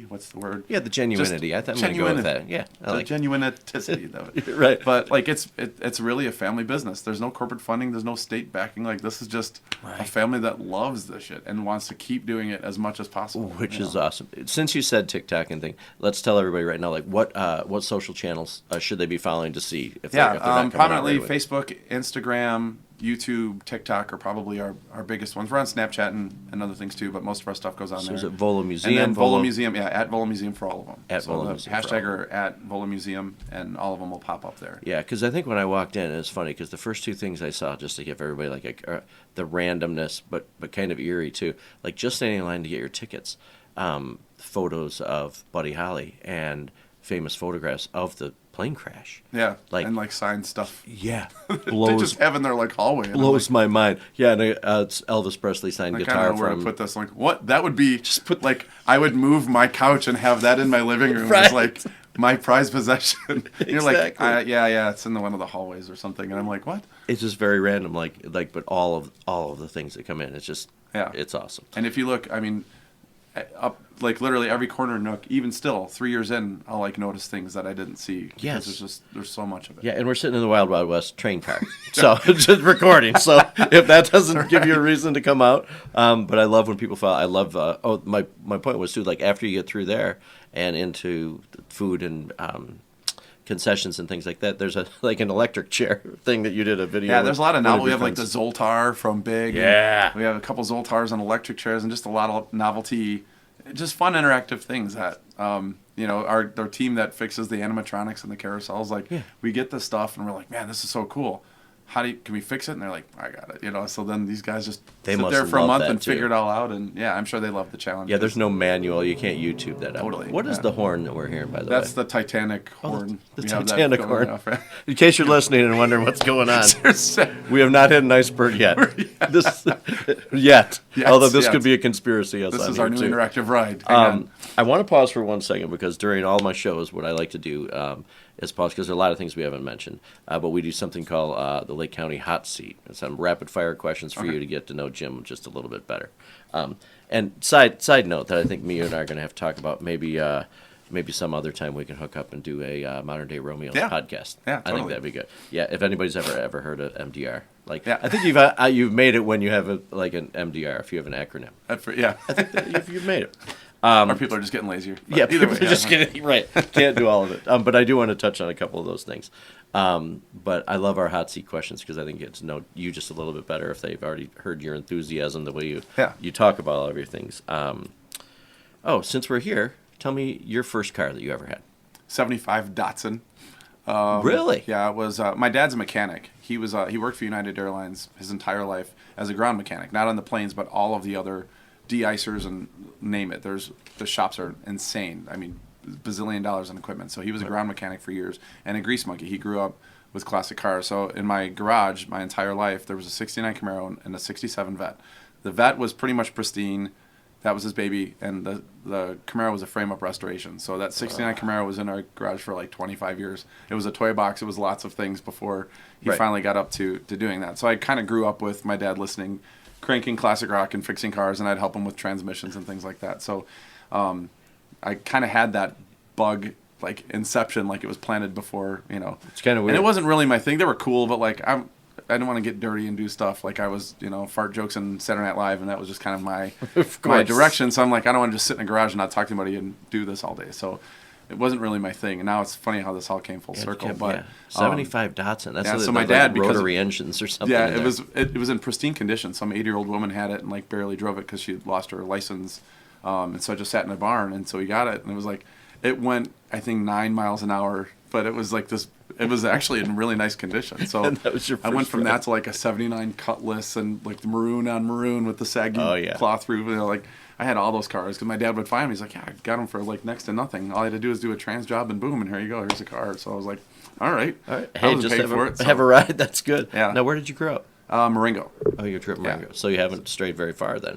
What's the word? Yeah, the genuinity. I thought I'm going to go with that. Yeah, I like genuinity though. Right. But like it's really a family business. There's no corporate funding. There's no state backing. Like this is just a family that loves this shit and wants to keep doing it as much as possible. Which is awesome. Since you said TikTok and thing, let's tell everybody right now, like what social channels should they be following to see if they're not prominently Facebook, Instagram, YouTube, TikTok are probably our biggest ones. We're on Snapchat and other things too, but most of our stuff goes on there. So is it Volo Museum? And then Volo Museum, at Volo Museum for all of them. At Volo Museum. Hashtag are at Volo Museum, and all of them will pop up there. Yeah, because I think when I walked in, it's funny because the first 2 things I saw, just to give everybody like the randomness, but kind of eerie too, like just standing in line to get your tickets, photos of Buddy Holly and famous photographs of the plane crash. Yeah, and like signed stuff. Yeah, they just have in their like hallway. Blows my mind. Yeah, and it's Elvis Presley signed guitar I don't know where to put this. Like, what? That would be just put like I would move my couch and have that in my living room as like my prized possession. You're like, yeah, it's in one of the hallways or something, and I'm like, what? It's just very random, but all of the things that come in, it's just it's awesome. And if you look, I mean, up like literally every corner nook, even still 3 years in, I'll like notice things that I didn't see because there's so much of it. Yeah, and we're sitting in the Wild Wild West train car, so just recording. So if that doesn't give you a reason to come out, but I love when people follow. I love. My point was too, like after you get through there and into food and concessions and things like that, there's like an electric chair thing that you did a video. Yeah, there's a lot of novelty. We have like the Zoltar from Big. Yeah, we have a couple Zoltars on electric chairs and just a lot of novelty, just fun interactive things that you know our team that fixes the animatronics and the carousels. Like we get this stuff and we're like, man, this is so cool. Can we fix it? And they're like, I got it. You know, so then these guys just sit there for a month and figure it all out. And yeah, I'm sure they love the challenge. Yeah, there's no manual. You can't YouTube that out. Totally. What is the horn that we're hearing, by the way? That's the Titanic horn. The Titanic horn. In case you're listening and wondering what's going on, we have not hit an iceberg yet. Yet. Although this could be a conspiracy. This is our new interactive ride. I want to pause for 1 second because during all my shows, what I like to do is pause because there are a lot of things we haven't mentioned. But we do something called the Lake County Hot Seat. It's some rapid fire questions for you to get to know Jim just a little bit better. And side note that I think me and I are going to have to talk about maybe some other time we can hook up and do a Modern Day Romeo's podcast. Yeah, totally. I think that'd be good. Yeah, if anybody's ever heard of MDR, I think you've made it when you have an MDR if you have an acronym. I think that you've made it. Or people are just getting lazier. Yeah, people are just getting right. Can't do all of it. But I do want to touch on a couple of those things. But I love our hot seat questions because I think get to know you just a little bit better if they've already heard your enthusiasm, the way you talk about all of your things. Since we're here, tell me your first car that you ever had. 75 Datsun. Really? Yeah, it was. My dad's a mechanic. He worked for United Airlines his entire life as a ground mechanic, not on the planes, but all of the other de-icers and name it. The shops are insane. I mean, bazillion dollars in equipment. So he was a ground mechanic for years and a grease monkey. He grew up with classic cars. So in my garage, my entire life, there was a 69 Camaro and a 67 Vet. The vet was pretty much pristine. That was his baby, and the Camaro was a frame-up restoration. So that 69 Camaro was in our garage for like 25 years. It was a toy box. It was lots of things before he finally got up to doing that. So I kind of grew up with my dad listening, cranking classic rock and fixing cars, and I'd help him with transmissions and things like that. So I kind of had that bug, like inception, like it was planted before, you know. It's kind of weird. And it wasn't really my thing. They were cool, but like I didn't want to get dirty and do stuff. Like I was, you know, fart jokes on Saturday Night Live, and that was just kind of my direction. So I'm like, I don't want to just sit in a garage and not talk to anybody and do this all day. So it wasn't really my thing. And now it's funny how this all came full circle. But 75 Datsun. That's so my dad, like rotary engines or something. Yeah, it was in pristine condition. Some 80-year-old woman had it and like barely drove it because she lost her license. And so I just sat in a barn, and so he got it, and it was like, it went, I think, 9 miles an hour, but it was like this. It was actually in really nice condition. So and that was your first I went from ride. that to like a 79 Cutlass and like the maroon on maroon with the saggy cloth roof. You know, like I had all those cars because my dad would find them. He's like, yeah, I got them for like next to nothing. All I had to do is do a trans job and boom, and here you go. Here's a car. So I was like, all right. Hey, just have a ride. That's good. Yeah. Now, where did you grow up? Marengo. Oh, you grew up in Marengo. So you haven't strayed very far then.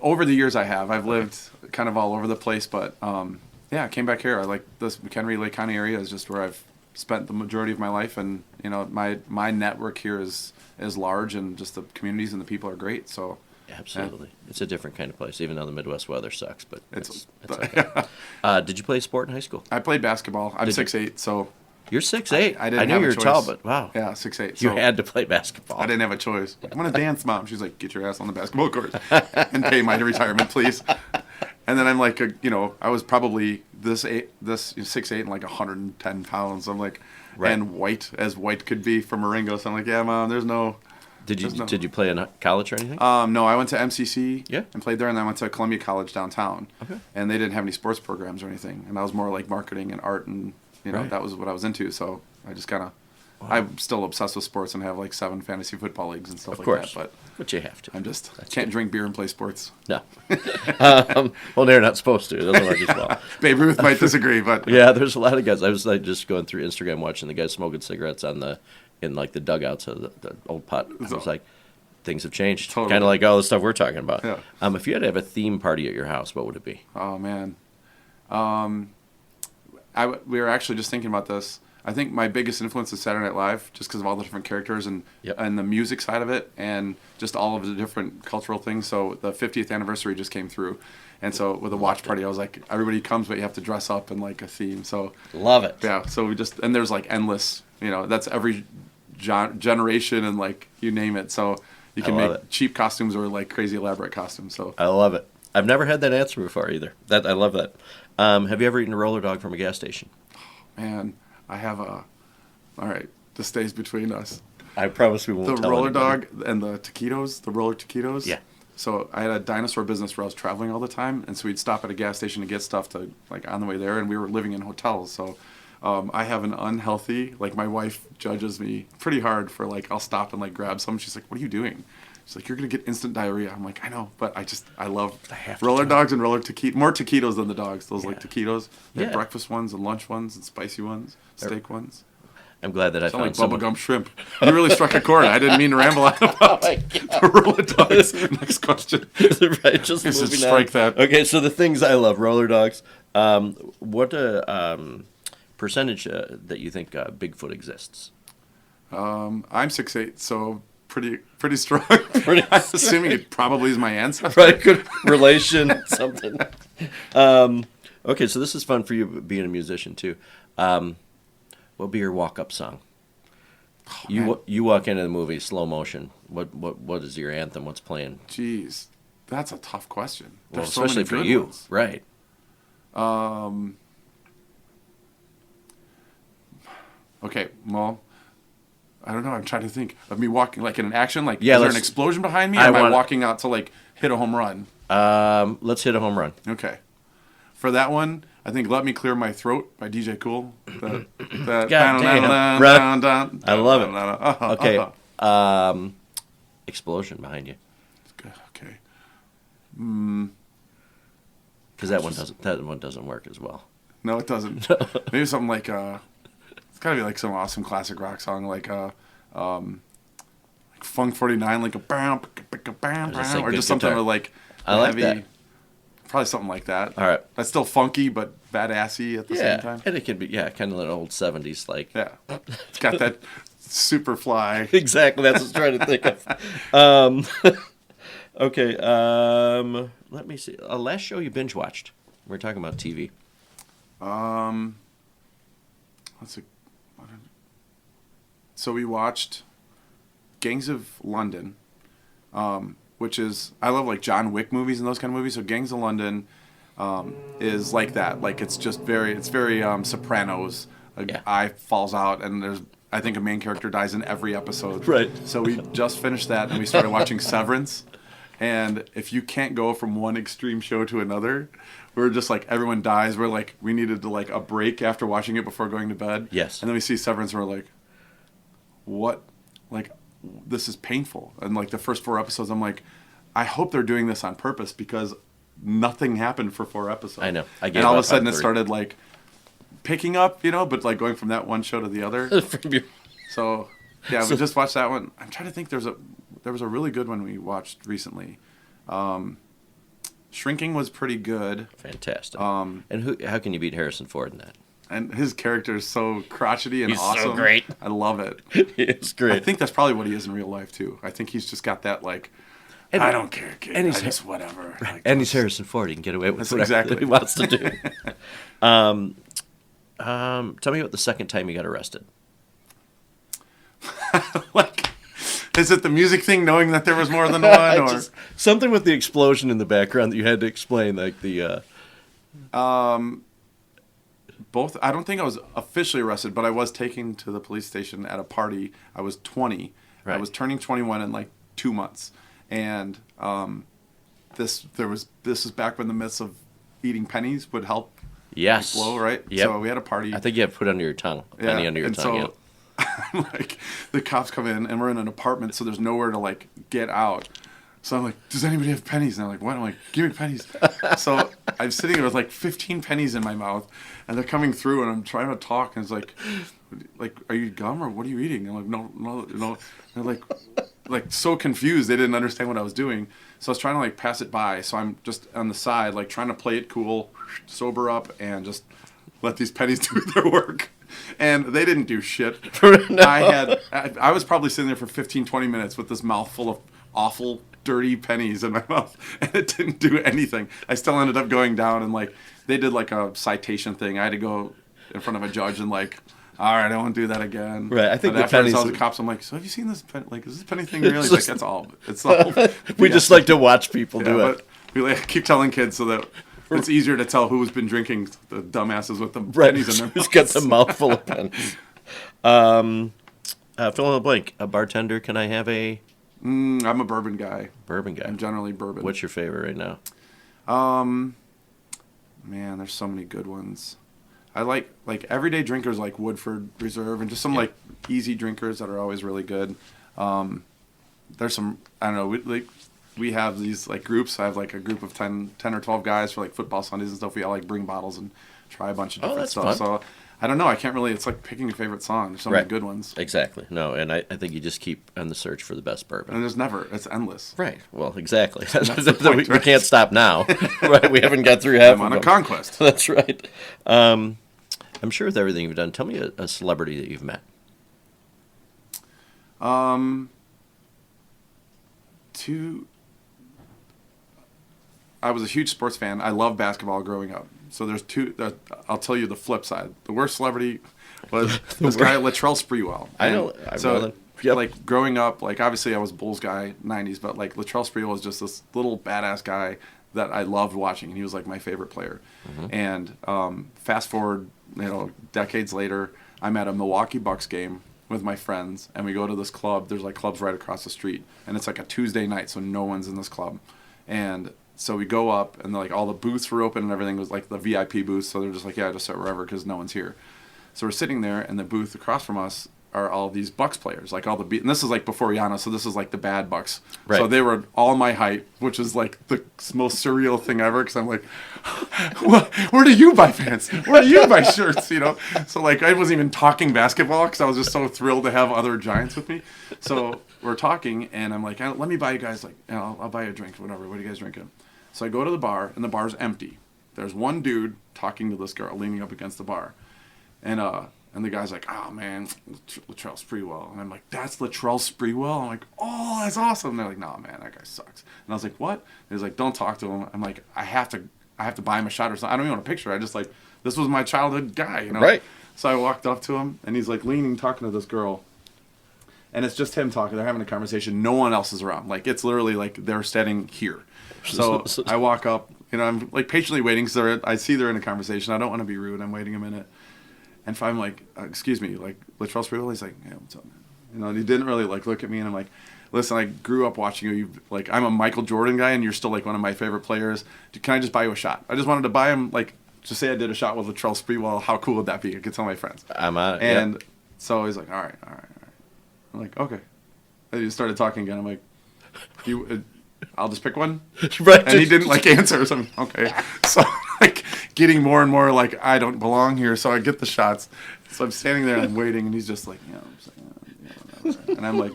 Over the years I have. I've lived kind of all over the place, but I came back here. I like this McHenry, Lake County area is just where I've spent the majority of my life, and you know my network here is large, and just the communities and the people are great. So absolutely, it's a different kind of place, even though the Midwest weather sucks. But it's okay. Did you play sport in high school? I played basketball. I'm 6'8", so you're 6'8". I didn't I knew have you a were choice. tall, but wow. Yeah, 6'8". You had to play basketball. I didn't have a choice. Like, I'm gonna dance, Mom. She's like, get your ass on the basketball court and pay my retirement, please. And then I'm like, I was probably this 6'8" and like 110 pounds. I'm like, and white as white could be from Marengo. So I'm like, yeah, Mom, there's no. Did you play in college or anything? No, I went to MCC and played there, and then I went to Columbia College downtown. Okay. And they didn't have any sports programs or anything, and I was more like marketing and art, and that was what I was into. So I just kind of. Wow. I'm still obsessed with sports and have like 7 fantasy football leagues and stuff like that. But you have to. I can't drink beer and play sports. No. Well, they're not supposed to. It doesn't work as well. Babe Ruth might disagree, but yeah, there's a lot of guys. I was like just going through Instagram watching the guys smoking cigarettes in like the dugouts of the old pot. I was like, things have changed. Totally. Kind of like all the stuff we're talking about. Yeah. If you had to have a theme party at your house, what would it be? Oh man, we were actually just thinking about this. I think my biggest influence is Saturday Night Live, just because of all the different characters and the music side of it, and just all of the different cultural things. So the 50th anniversary just came through, and so with a watch party, I was like, everybody comes, but you have to dress up in like a theme. So love it. Yeah. So and there's like endless, that's every generation and like you name it. So you can make cheap costumes or like crazy elaborate costumes. So I love it. I've never had that answer before either. I love that. Have you ever eaten a roller dog from a gas station? Man. I have all right, this stays between us. I promise we won't tell The roller anybody. dog and the taquitos, the roller taquitos. Yeah. So I had a dinosaur business where I was traveling all the time, and so we'd stop at a gas station to get stuff to like on the way there, and we were living in hotels. So I have an unhealthy, like my wife judges me pretty hard for like I'll stop and like grab some. She's like, "What are you doing?" She's like, "You're gonna get instant diarrhea." I'm like, "I know, but I love roller dogs and roller taquitos. More taquitos than the dogs. Those like taquitos. They have breakfast ones and lunch ones and spicy ones, steak ones. I'm glad that I found like someone. bubblegum shrimp. You really struck a chord. I didn't mean to ramble on about the roller dogs. Next question. Right, just moving strike on. that. Okay, so the things I love, roller dogs. What percentage that you think Bigfoot exists? I'm 6'8", so pretty strong. I'm assuming it probably is my ancestor. Right, good relation, something. Okay, so this is fun for you being a musician too. What would be your walk-up song? Oh, you walk into the movie, slow motion. What is your anthem? What's playing? Jeez, that's a tough question. Well, especially for you, ones. Right? Okay, well, I don't know. I'm trying to think of me walking like in an action. Like, is there an explosion behind me? Or am I walking out to like hit a home run? Let's hit a home run. Okay. For that one, I think "Let Me Clear My Throat" by DJ Kool. God damn. I love it. Okay. Explosion behind you. Okay. Because that one doesn't work as well. No, it doesn't. Maybe something like it's gotta be like some awesome classic rock song like Funk 49, like a bam, or just something guitar. with like I like heavy, that. probably something like that. All right. That's still funky but badassy at the same time. And it can be kind of an old 70s like. Yeah, it's got that super fly. Exactly, that's what I was trying to think of. Okay, let me see. Last show you binge watched. We're talking about TV. Let's see. So we watched Gangs of London, which is, I love like John Wick movies and those kind of movies. So Gangs of London is like that. Like it's very Sopranos. A eye falls out and there's, I think a main character dies in every episode. Right. So we just finished that and we started watching Severance. And if you can't go from one extreme show to another, we're just like, everyone dies. We're like, we needed to like a break after watching it before going to bed. Yes. And then we see Severance and we're like, what? Like, this is painful. And like the first 4 episodes, I'm like, I hope they're doing this on purpose because nothing happened for 4 episodes. I know. And all of a sudden it started like picking up, but like going from that one show to the other. So yeah, we just watched that one. I'm trying to think. There was a really good one we watched recently. Shrinking was pretty good. Fantastic. And how can you beat Harrison Ford in that? And his character is so crotchety and He's awesome. so great. I love it. It's great. I think that's probably what he is in real life too. I think he's just got that like, I don't care, kid. And he's just whatever. Right. Like, and he's Harrison Ford. He can get away with whatever exactly he wants to do. Tell me about the second time you got arrested. Like, is it the music thing, knowing that there was more than one, or something with the explosion in the background that you had to explain, like the? Both. I don't think I was officially arrested, but I was taken to the police station at a party. I was 20. Right. I was turning 21 in like 2 months, and this is back when the myths of eating pennies would help. Yes. Blow, right? Yep. So we had a party. I think you have to put under your tongue. Penny under your tongue. So, like, the cops come in, and we're in an apartment, so there's nowhere to, like, get out. So I'm like, does anybody have pennies? And they're like, what? I'm like, give me pennies. So I'm sitting there with, like, 15 pennies in my mouth, and they're coming through, and I'm trying to talk, and it's like, are you gum, or what are you eating? And I'm like, no. And they're like, so confused. They didn't understand what I was doing. So I was trying to, like, pass it by. So I'm just on the side, like, trying to play it cool, sober up, and just let these pennies do their work. And they didn't do shit. No. I was probably sitting there for 15, 20 minutes with this mouthful of awful, dirty pennies in my mouth, and it didn't do anything. I still ended up going down, and like they did like a citation thing. I had to go in front of a judge and like, all right, I won't do that again. Right. I think but the after pennies. I saw the cops, I'm like, so have you seen this? Like, is this penny thing really? Like, that's all. It's all. We just like to watch people do it. But we like, keep telling kids so that it's easier to tell who's been drinking, the dumbasses with the pennies in their mouths. Who's got the mouthful of pennies. Fill in the blank. A bartender, can I have a... I'm a bourbon guy. Bourbon guy. I'm generally bourbon. What's your favorite right now? Man, there's so many good ones. I like everyday drinkers like Woodford Reserve and just some like easy drinkers that are always really good. There's some, I don't know, we have these like groups. I have like a group of 10 or 12 guys for like football Sundays and stuff. We all like bring bottles and try a bunch of different stuff. Fun. So I don't know. I can't really, it's like picking a favorite song. There's so many good ones. Exactly. No, and I think you just keep on the search for the best bourbon. And there's never, it's endless. Right. Well, exactly. That's the point, we can't stop now. Right. We haven't got through half of them. I'm on a conquest. That's right. I'm sure with everything you've done, tell me a celebrity that you've met. I was a huge sports fan. I loved basketball growing up. So there's two. I'll tell you the flip side. The worst celebrity was this guy Latrell Sprewell. I know. Like growing up, like obviously I was a Bulls guy, '90s, but like Latrell Sprewell was just this little badass guy that I loved watching, and he was like my favorite player. Mm-hmm. And fast forward, decades later, I'm at a Milwaukee Bucks game with my friends, and we go to this club. There's like clubs right across the street, and it's like a Tuesday night, so no one's in this club, and so we go up, and like all the booths were open, and everything was like the VIP booths. So they're just like, yeah, just sit wherever because no one's here. So we're sitting there, and the booth across from us, are all these Bucks players, like all the and this is like before Yana, so this is like the bad Bucks. Right. So they were all my height, which is like the most surreal thing ever, because I'm like, what? Where do you buy pants? Where do you buy shirts? You know, so like I wasn't even talking basketball because I was just so thrilled to have other Giants with me. So we're talking, and I'm like, let me buy you guys, like, you know, I'll buy you a drink, whatever. What are you guys drinking? So I go to the bar, and the bar's empty. There's one dude talking to this girl leaning up against the bar, and the guy's like, oh, man, Latrell Sprewell. And I'm like, that's Latrell Sprewell? I'm like, oh, that's awesome. And they're like, no, man, that guy sucks. And I was like, what? And he's like, don't talk to him. I'm like, I have to buy him a shot or something. I don't even want a picture. I just like, this was my childhood guy, you know? Right. So I walked up to him, and he's like leaning, talking to this girl. And it's just him talking. They're having a conversation. No one else is around. Like, it's literally like they're standing here. So I walk up. You know, I'm like patiently waiting because I see they're in a conversation. I don't want to be rude. I'm waiting a minute. And if I'm like, excuse me, like, Latrell Sprewell, he's like, yeah, what's up, man? You know, and he didn't really, like, look at me, and I'm like, listen, I grew up watching you. Like, I'm a Michael Jordan guy, and you're still, like, one of my favorite players. Can I just buy you a shot? I just wanted to buy him, like, just say I did a shot with Latrell Sprewell. How cool would that be? I could tell my friends. I'm out. And yep. So he's like, all right. I'm like, okay. And he started talking again. I'm like, I'll just pick one. Right. And he didn't like answer. So I'm okay. So like getting more and more like I don't belong here. So I get the shots. So I'm standing there and I'm waiting, and he's just like, you know, whatever. And I'm like,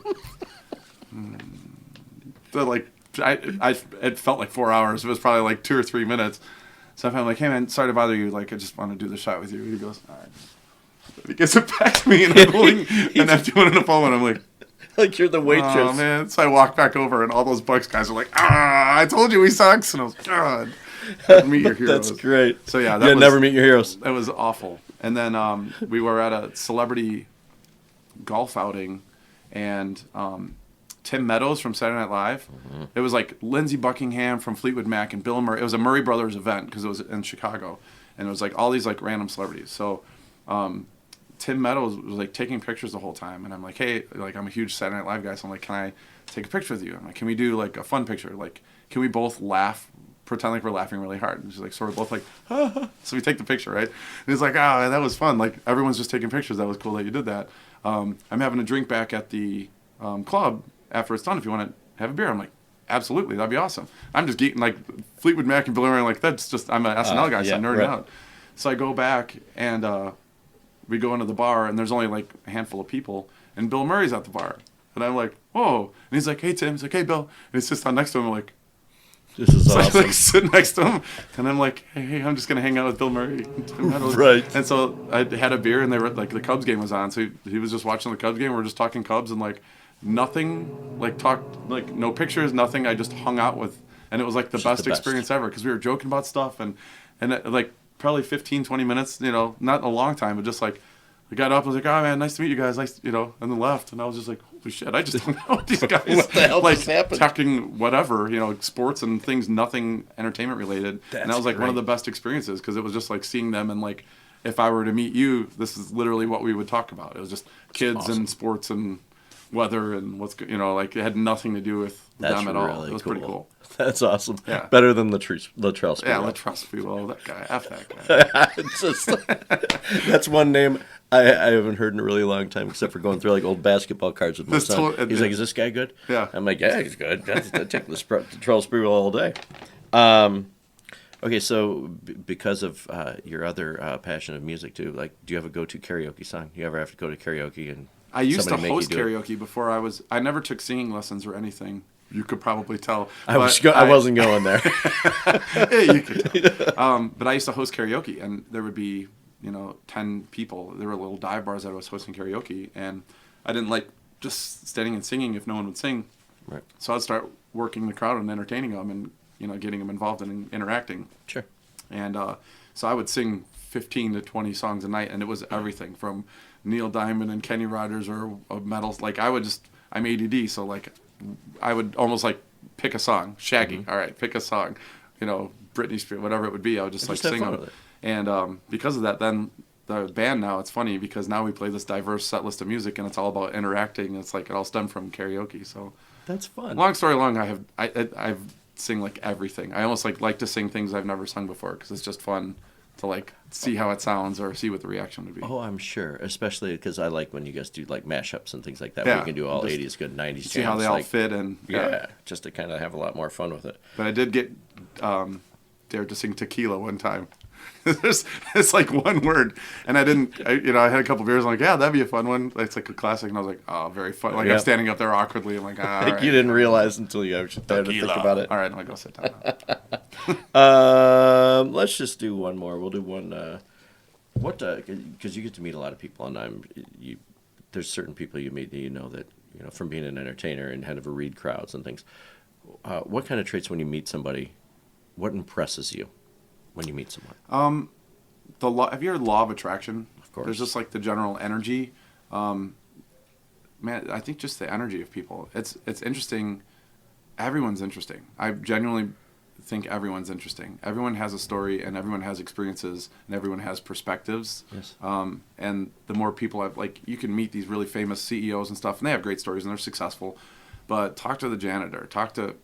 so like it felt like 4 hours. It was probably like 2 or 3 minutes. So I'm like, hey man, sorry to bother you. Like I just want to do the shot with you. And he goes, all right. He gets it back to me, and I'm holding an empty one in the phone, and I'm like. Like you're the waitress. Oh, man. So I walk back over, and all those Bucks guys are like, I told you he sucks. And I was like, God. Meet your heroes. That's great. So, yeah. Never meet your heroes. That was awful. And then we were at a celebrity golf outing, and Tim Meadows from Saturday Night Live. Mm-hmm. It was like Lindsey Buckingham from Fleetwood Mac and Bill Murray. It was a Murray Brothers event because it was in Chicago. And it was like all these like random celebrities. So Tim Meadows was like taking pictures the whole time, and I'm like, hey, like I'm a huge Saturday Night Live guy, so I'm like, can I take a picture with you? I'm like, can we do like a fun picture? Like, can we both laugh, pretend like we're laughing really hard? And she's like, sort of both like, ah. So we take the picture, right? And he's like, oh, that was fun. Like everyone's just taking pictures. That was cool that you did that. I'm having a drink back at the club after it's done. If you want to have a beer, I'm like, absolutely, that'd be awesome. I'm just geeking like Fleetwood Mac and Bill Murray. Like that's just I'm an SNL guy, so I'm nerding out. So I go back and. We go into the bar, and there's only, like, a handful of people, and Bill Murray's at the bar. And I'm like, whoa. And he's like, hey, Tim. He's like, hey, Bill. And he sits down next to him, I'm like, this is awesome. So I, like, sit next to him, and I'm like, hey, I'm just going to hang out with Bill Murray. And Tim Meadows. Right. And so I had a beer, and they were, like, the Cubs game was on, so he was just watching the Cubs game. We were just talking Cubs, and, like, nothing, like, like, no pictures, nothing. I just hung out with, and it was, like, the best experience ever, because we were joking about stuff, and like, probably 15, 20 minutes, you know, not a long time, but just, like, I got up, I was like, oh, man, nice to meet you guys, nice, you know, and then left. And I was just like, holy shit, I just hung out with these guys. What the hell like, just happened? Talking whatever, you know, sports and things, nothing entertainment related. And that was, like, one of the best experiences, because it was just, like, seeing them, and, like, if I were to meet you, this is literally what we would talk about. It was just kids and sports and weather and what's, you know, like, it had nothing to do with them at all. It was pretty cool. That's awesome. Yeah. Better than Latrell Sprewell. Yeah, Latrell Sprewell, that guy. F that guy. That's one name I haven't heard in a really long time, except for going through like old basketball cards with my son. He's like, is this guy good? Yeah. I'm like, yeah, he's good. I'd take Latrell Sprewell all day. Okay, so because of your other passion of music too, like, do you have a go-to karaoke song? Do you ever have to go to karaoke and I used to host karaoke before I never took singing lessons or anything. You could probably tell. I wasn't going there. Yeah, you could tell. But I used to host karaoke, and there would be, 10 people. There were little dive bars that I was hosting karaoke, and I didn't like just standing and singing if no one would sing. Right. So I'd start working the crowd and entertaining them, and getting them involved and interacting. Sure. And so I would sing 15 to 20 songs a night, and it was everything from Neil Diamond and Kenny Rogers or metals. Like I'm ADD, so like I would almost like pick a song. Shaggy, all right, pick a song. Britney Spears, whatever it would be. I would just like sing them. And because of that, then the band now, it's funny because now we play this diverse set list of music, and it's all about interacting. It's like it all stemmed from karaoke. So that's fun. Long story long, I've sing like everything. I almost like to sing things I've never sung before because it's just fun to like see how it sounds or see what the reaction would be. Oh, I'm sure, especially because I like when you guys do like mashups and things like that. Yeah, where you can do all just 80s good, 90s jams. See how they all like, fit and yeah, just to kind of have a lot more fun with it. But I did get dared to sing Tequila one time. It's like one word, and I had a couple beers. I'm like, yeah, that'd be a fun one. It's like a classic, and I was like, oh, very fun. Like I'm standing up there awkwardly. I'm like, like right. You didn't realize until you actually started to think about it. All right, I'm gonna go sit down. Let's just do one more. We'll do one. Because you get to meet a lot of people, and there's certain people you meet that that from being an entertainer and kind of read crowds and things. What kind of traits when you meet somebody? What impresses you when you meet someone? Have you heard law of attraction? Of course. There's just like the general energy. Man, I think just the energy of people. It's interesting. Everyone's interesting. I genuinely think everyone's interesting. Everyone has a story, and everyone has experiences, and everyone has perspectives. Yes. And the more people have, like, you can meet these really famous CEOs and stuff, and they have great stories and they're successful. But talk to the janitor, talk to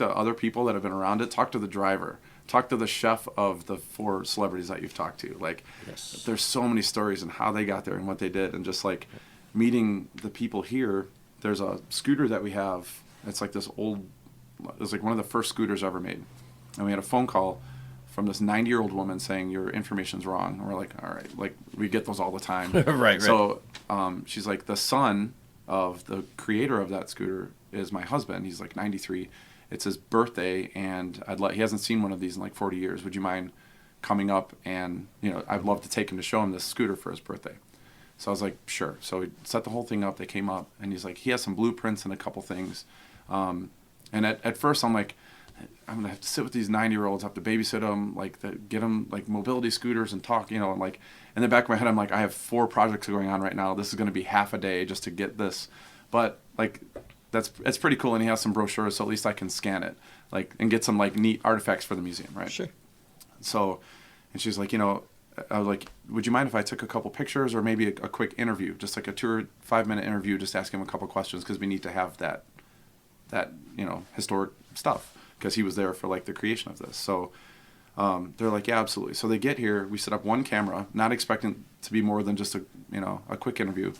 other people that have been around it, talk to the driver, talk to the chef of the 4 celebrities that you've talked to. Like, yes. There's so many stories and how they got there and what they did, and just like meeting the people here. There's a scooter that we have. It's like this old. It's like one of the first scooters ever made, and we had a phone call from this 90-year-old woman saying your information's wrong. And we're like, all right, like we get those all the time. right. So she's like, the son of the creator of that scooter is my husband. He's like 93. It's his birthday, and he hasn't seen one of these in like 40 years. Would you mind coming up? And I'd love to take him to show him this scooter for his birthday. So I was like, sure. So we set the whole thing up. They came up, and he's like, he has some blueprints and a couple things. And at first I'm like, I'm gonna have to sit with these 90-year-olds, have to babysit them, like get them like mobility scooters and talk, and like in the back of my head I'm like, I have 4 projects going on right now. This is gonna be half a day just to get this, but like it's pretty cool. And he has some brochures, so at least I can scan it, like, and get some like neat artifacts for the museum, right? Sure. So, and she's like, I was like, would you mind if I took a couple pictures or maybe a quick interview, just like a 2 or 5 minute interview, just ask him a couple questions because we need to have that historic stuff. Because he was there for like the creation of this. So they're like, yeah, absolutely. So they get here, we set up one camera, not expecting to be more than just a quick interview.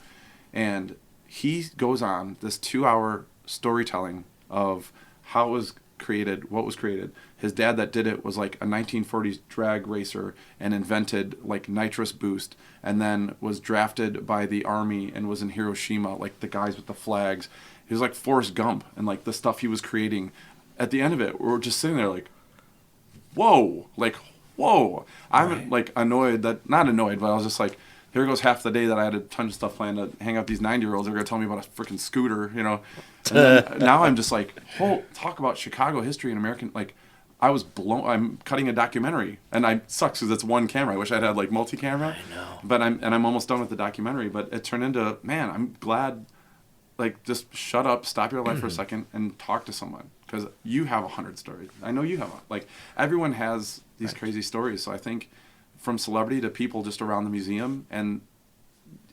And he goes on this 2-hour storytelling of how it was created, what was created. His dad that did it was like a 1940s drag racer and invented like nitrous boost, and then was drafted by the army and was in Hiroshima, like the guys with the flags. He was like Forrest Gump, and like the stuff he was creating. At the end of it, we're just sitting there like, whoa. I'm like not annoyed, but I was just like, here goes half the day that I had a ton of stuff planned to hang out these 90-year-olds. They're going to tell me about a freaking scooter, And then, now I'm just like, talk about Chicago history and American, like, I'm cutting a documentary, and I sucks because it's one camera. I wish I'd had like multi-camera. I know. But I'm almost done with the documentary, but it turned into, man, I'm glad, like, just shut up, stop your life for a second, and talk to someone. Because you have 100 stories. I know you have. Like, everyone has these crazy stories. So I think from celebrity to people just around the museum, and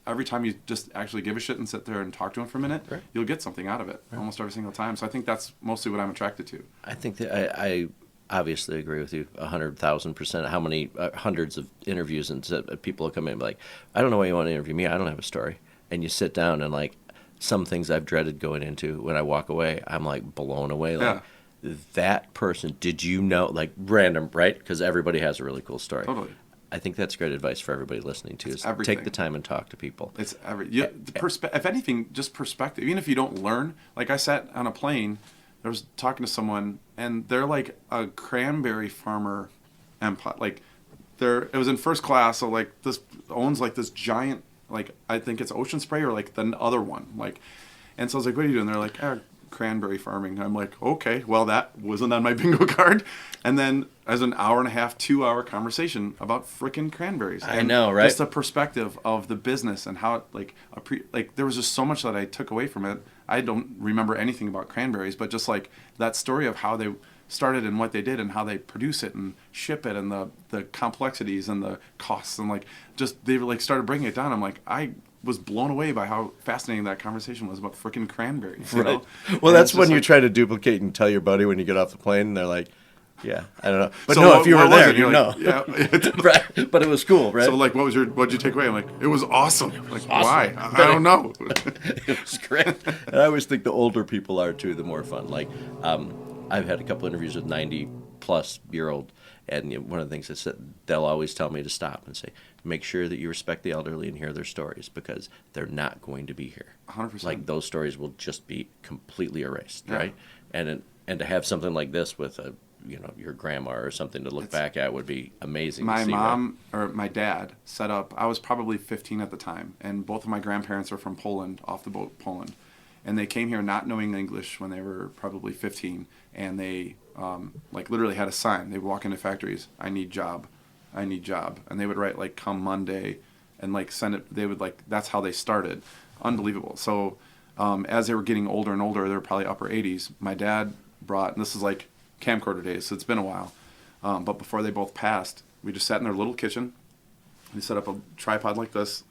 every time you just actually give a shit and sit there and talk to them for a minute, you'll get something out of it almost every single time. So I think that's mostly what I'm attracted to. I think that I obviously agree with you 100,000%. How many hundreds of interviews and people will come in and be like, I don't know why you want to interview me. I don't have a story. And you sit down and like, some things I've dreaded going into, when I walk away, I'm like blown away. Like, that person, did you know, like random, right? Because everybody has a really cool story. Totally. I think that's great advice for everybody listening to, is take the time and talk to people. It's if anything, just perspective. Even if you don't learn, like I sat on a plane, I was talking to someone, and they're like a cranberry farmer empire. Like, it was in first class, so like this owns like this giant, like, I think it's Ocean Spray or like the other one, like, and so I was like, what are you doing? They're like, cranberry farming. I'm like, okay, well, that wasn't on my bingo card. And then as an hour and a half, 2-hour conversation about frickin' cranberries. I know, right? Just the perspective of the business and how it, like there was just so much that I took away from it. I don't remember anything about cranberries, but just like that story of how they started and what they did and how they produce it and ship it and the complexities and the costs, and like just they like started breaking it down. I'm like, I was blown away by how fascinating that conversation was about freaking cranberries. Right. Well, that's when you try to duplicate and tell your buddy when you get off the plane, and they're like, Yeah, I don't know. But So no, what- if you what were was there, it? you You're know. like, yeah. Right. But it was cool, right? So like, what'd you take away? I'm like, it was awesome. Like, awesome. why? I don't know. It was great. And I always think the older people are too, the more fun. Like, I've had a couple interviews with 90-plus-year-old, and one of the things I said, they'll always tell me to stop and say, make sure that you respect the elderly and hear their stories because they're not going to be here. 100%. Like those stories will just be completely erased, Yeah. right? And to have something like this with your grandma or something to look back at would be amazing. My to see, mom or my dad set up, I was probably 15 at the time, and both of my grandparents are from Poland, off the boat Poland. And they came here not knowing English when they were probably 15, and they like literally had a sign. They would walk into factories, I need job, I need job. And they would write like, come Monday, and like send it, they would like, that's how they started. Unbelievable. So as they were getting older and older, they were probably upper 80s, my dad brought, and this is like camcorder days, so it's been a while. But before they both passed, we just sat in their little kitchen. He set up a tripod like this,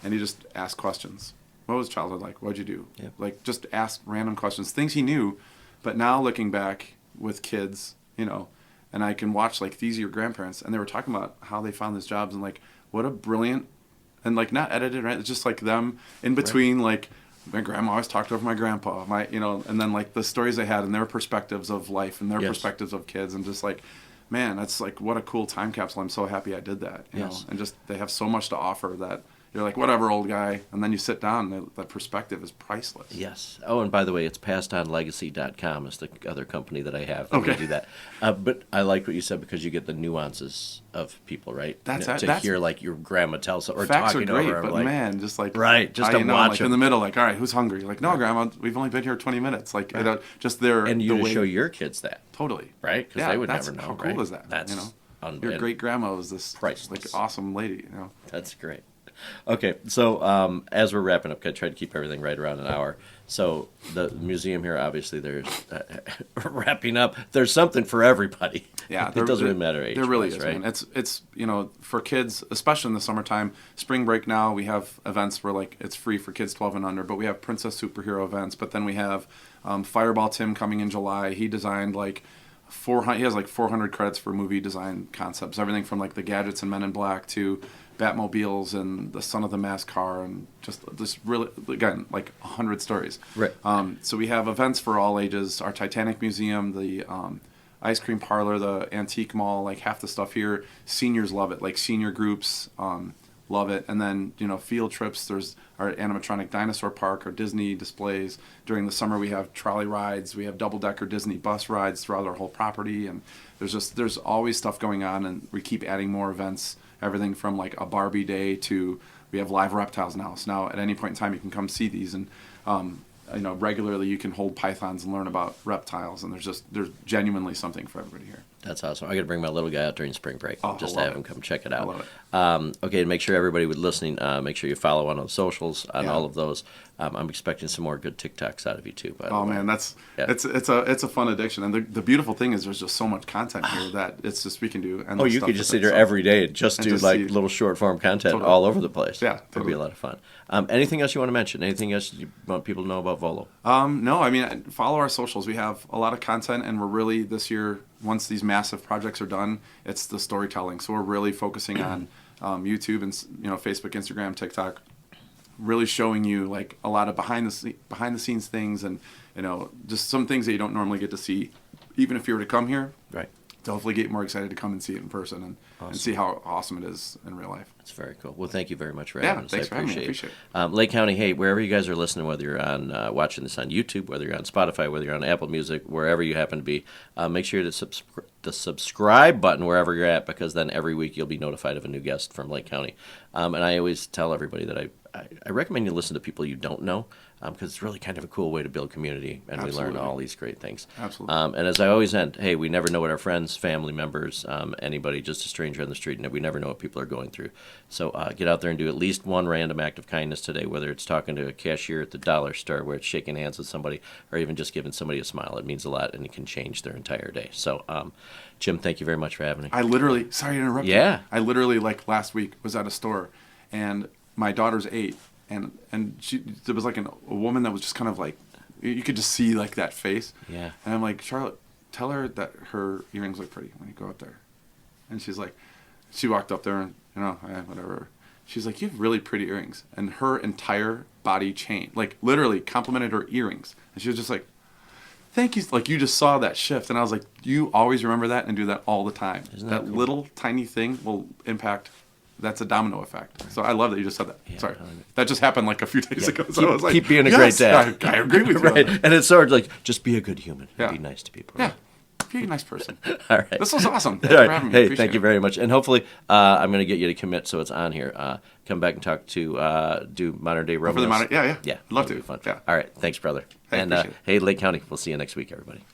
and he just asked questions. What was childhood like? What'd you do? Yeah. Like, just ask random questions, things he knew. But now looking back with kids, and I can watch, like, these are your grandparents, and they were talking about how they found these jobs, and, like, what a brilliant, and, like, not edited, right? It's just, like, them in between, right. Like, my grandma always talked over my grandpa, and then, like, the stories they had and their perspectives of life and their perspectives of kids, and just, like, man, that's, like, what a cool time capsule. I'm so happy I did that, you know? And just, they have so much to offer that you're like, whatever, old guy, and then you sit down, that perspective is priceless. Yes. Oh, and by the way, it's passedonlegacy.com is the other company that I have that we do that. But I like what you said because you get the nuances of people, right? To hear like your grandma tell or facts talking are great, over, but like, man, just like right, just to watch like them. in the middle, like, all right, who's hungry? Like, no, grandma, we've only been here 20 minutes. Like, just their and you the way, show your kids that totally, right? Because they would never know. How cool is that? That's your great grandma was this priceless, like awesome lady. That's great. Okay, so as we're wrapping up, I try to keep everything right around an hour. So the museum here, obviously, there's wrapping up. There's something for everybody. Yeah, it doesn't really matter age. There really is, right? man. It's for kids, especially in the summertime. Spring break now, we have events where like it's free for kids 12 and under. But we have Princess Superhero events. But then we have Fireball Tim coming in July. He designed like 400. He has like 400 credits for movie design concepts. Everything from like the gadgets and Men in Black to Batmobiles and the Son of the Mask car and just this really, again, like 100 stories. Right. So we have events for all ages. Our Titanic Museum, the ice cream parlor, the antique mall, like half the stuff here, seniors love it. Like senior groups love it. And then, field trips, there's our animatronic dinosaur park, our Disney displays. During the summer we have trolley rides, we have double-decker Disney bus rides throughout our whole property. And there's always stuff going on, and we keep adding more events. Everything from like a Barbie day to we have live reptiles now. So now at any point in time you can come see these, and regularly you can hold pythons and learn about reptiles, and there's genuinely something for everybody here. That's awesome. I got to bring my little guy out during spring break just to have him come check it out. I love it. Okay, and make sure everybody with listening, make sure you follow on the socials on all of those. I'm expecting some more good TikToks out of you too. By the way. Man, it's a fun addiction, and the beautiful thing is there's just so much content here that it's just we can do. Oh, you could just sit here every day and just do like little short form content all over the place. Yeah, it'd be a lot of fun. Anything else you want to mention? Anything else you want people to know about Volo? No, I mean, follow our socials. We have a lot of content, and we're really this year, once these massive projects are done, it's the storytelling. So we're really focusing on YouTube and Facebook, Instagram, TikTok, really showing you like a lot of behind the scenes things, and just some things that you don't normally get to see, even if you were to come here. Right. To hopefully get more excited to come and see it in person and see how awesome it is in real life. That's very cool. Well, thank you very much for having us. Thanks for having me. I appreciate it. Lake County, hey, wherever you guys are listening, whether you're on watching this on YouTube, whether you're on Spotify, whether you're on Apple Music, wherever you happen to be, make sure to the subscribe button wherever you're at, because then every week you'll be notified of a new guest from Lake County. And I always tell everybody that I recommend you listen to people you don't know, because it's really kind of a cool way to build community, and Absolutely. we learn all these great things. Absolutely. And as I always end, hey, we never know what our friends, family members, anybody, just a stranger on the street, and we never know what people are going through. So get out there and do at least one random act of kindness today, whether it's talking to a cashier at the dollar store, where it's shaking hands with somebody, or even just giving somebody a smile. It means a lot, and it can change their entire day. So, Jim, thank you very much for having me. I literally, sorry to interrupt you. I literally, like last week, was at a store, and my daughter's 8, and there was like a woman that was just kind of like, you could just see like that face. Yeah. And I'm like, Charlotte, tell her that her earrings look pretty when you go up there. And she's like, she walked up there and, whatever. She's like, you have really pretty earrings. And her entire body changed, like literally complimented her earrings. And she was just like, thank you. Like, you just saw that shift. And I was like, you always remember that and do that all the time. Isn't that cool? Little tiny thing will impact. That's a domino effect. So I love that you just said that. Yeah, Sorry. That just happened like a few days ago. So I was like, keep being a great dad. I agree with you. Right. And it's sort of like, just be a good human. Yeah. Be nice to people. Yeah. Right? Be a nice person. All right. This was awesome. All right. For having me. Hey, Appreciate thank you it. very much. And hopefully, I'm going to get you to commit so it's on here. Come back and talk to do modern day robots. For the modern, yeah. Yeah. I'd love that'd to. be fun. Yeah. All right. Thanks, brother. Hey, and appreciate it. hey, Lake County. We'll see you next week, everybody.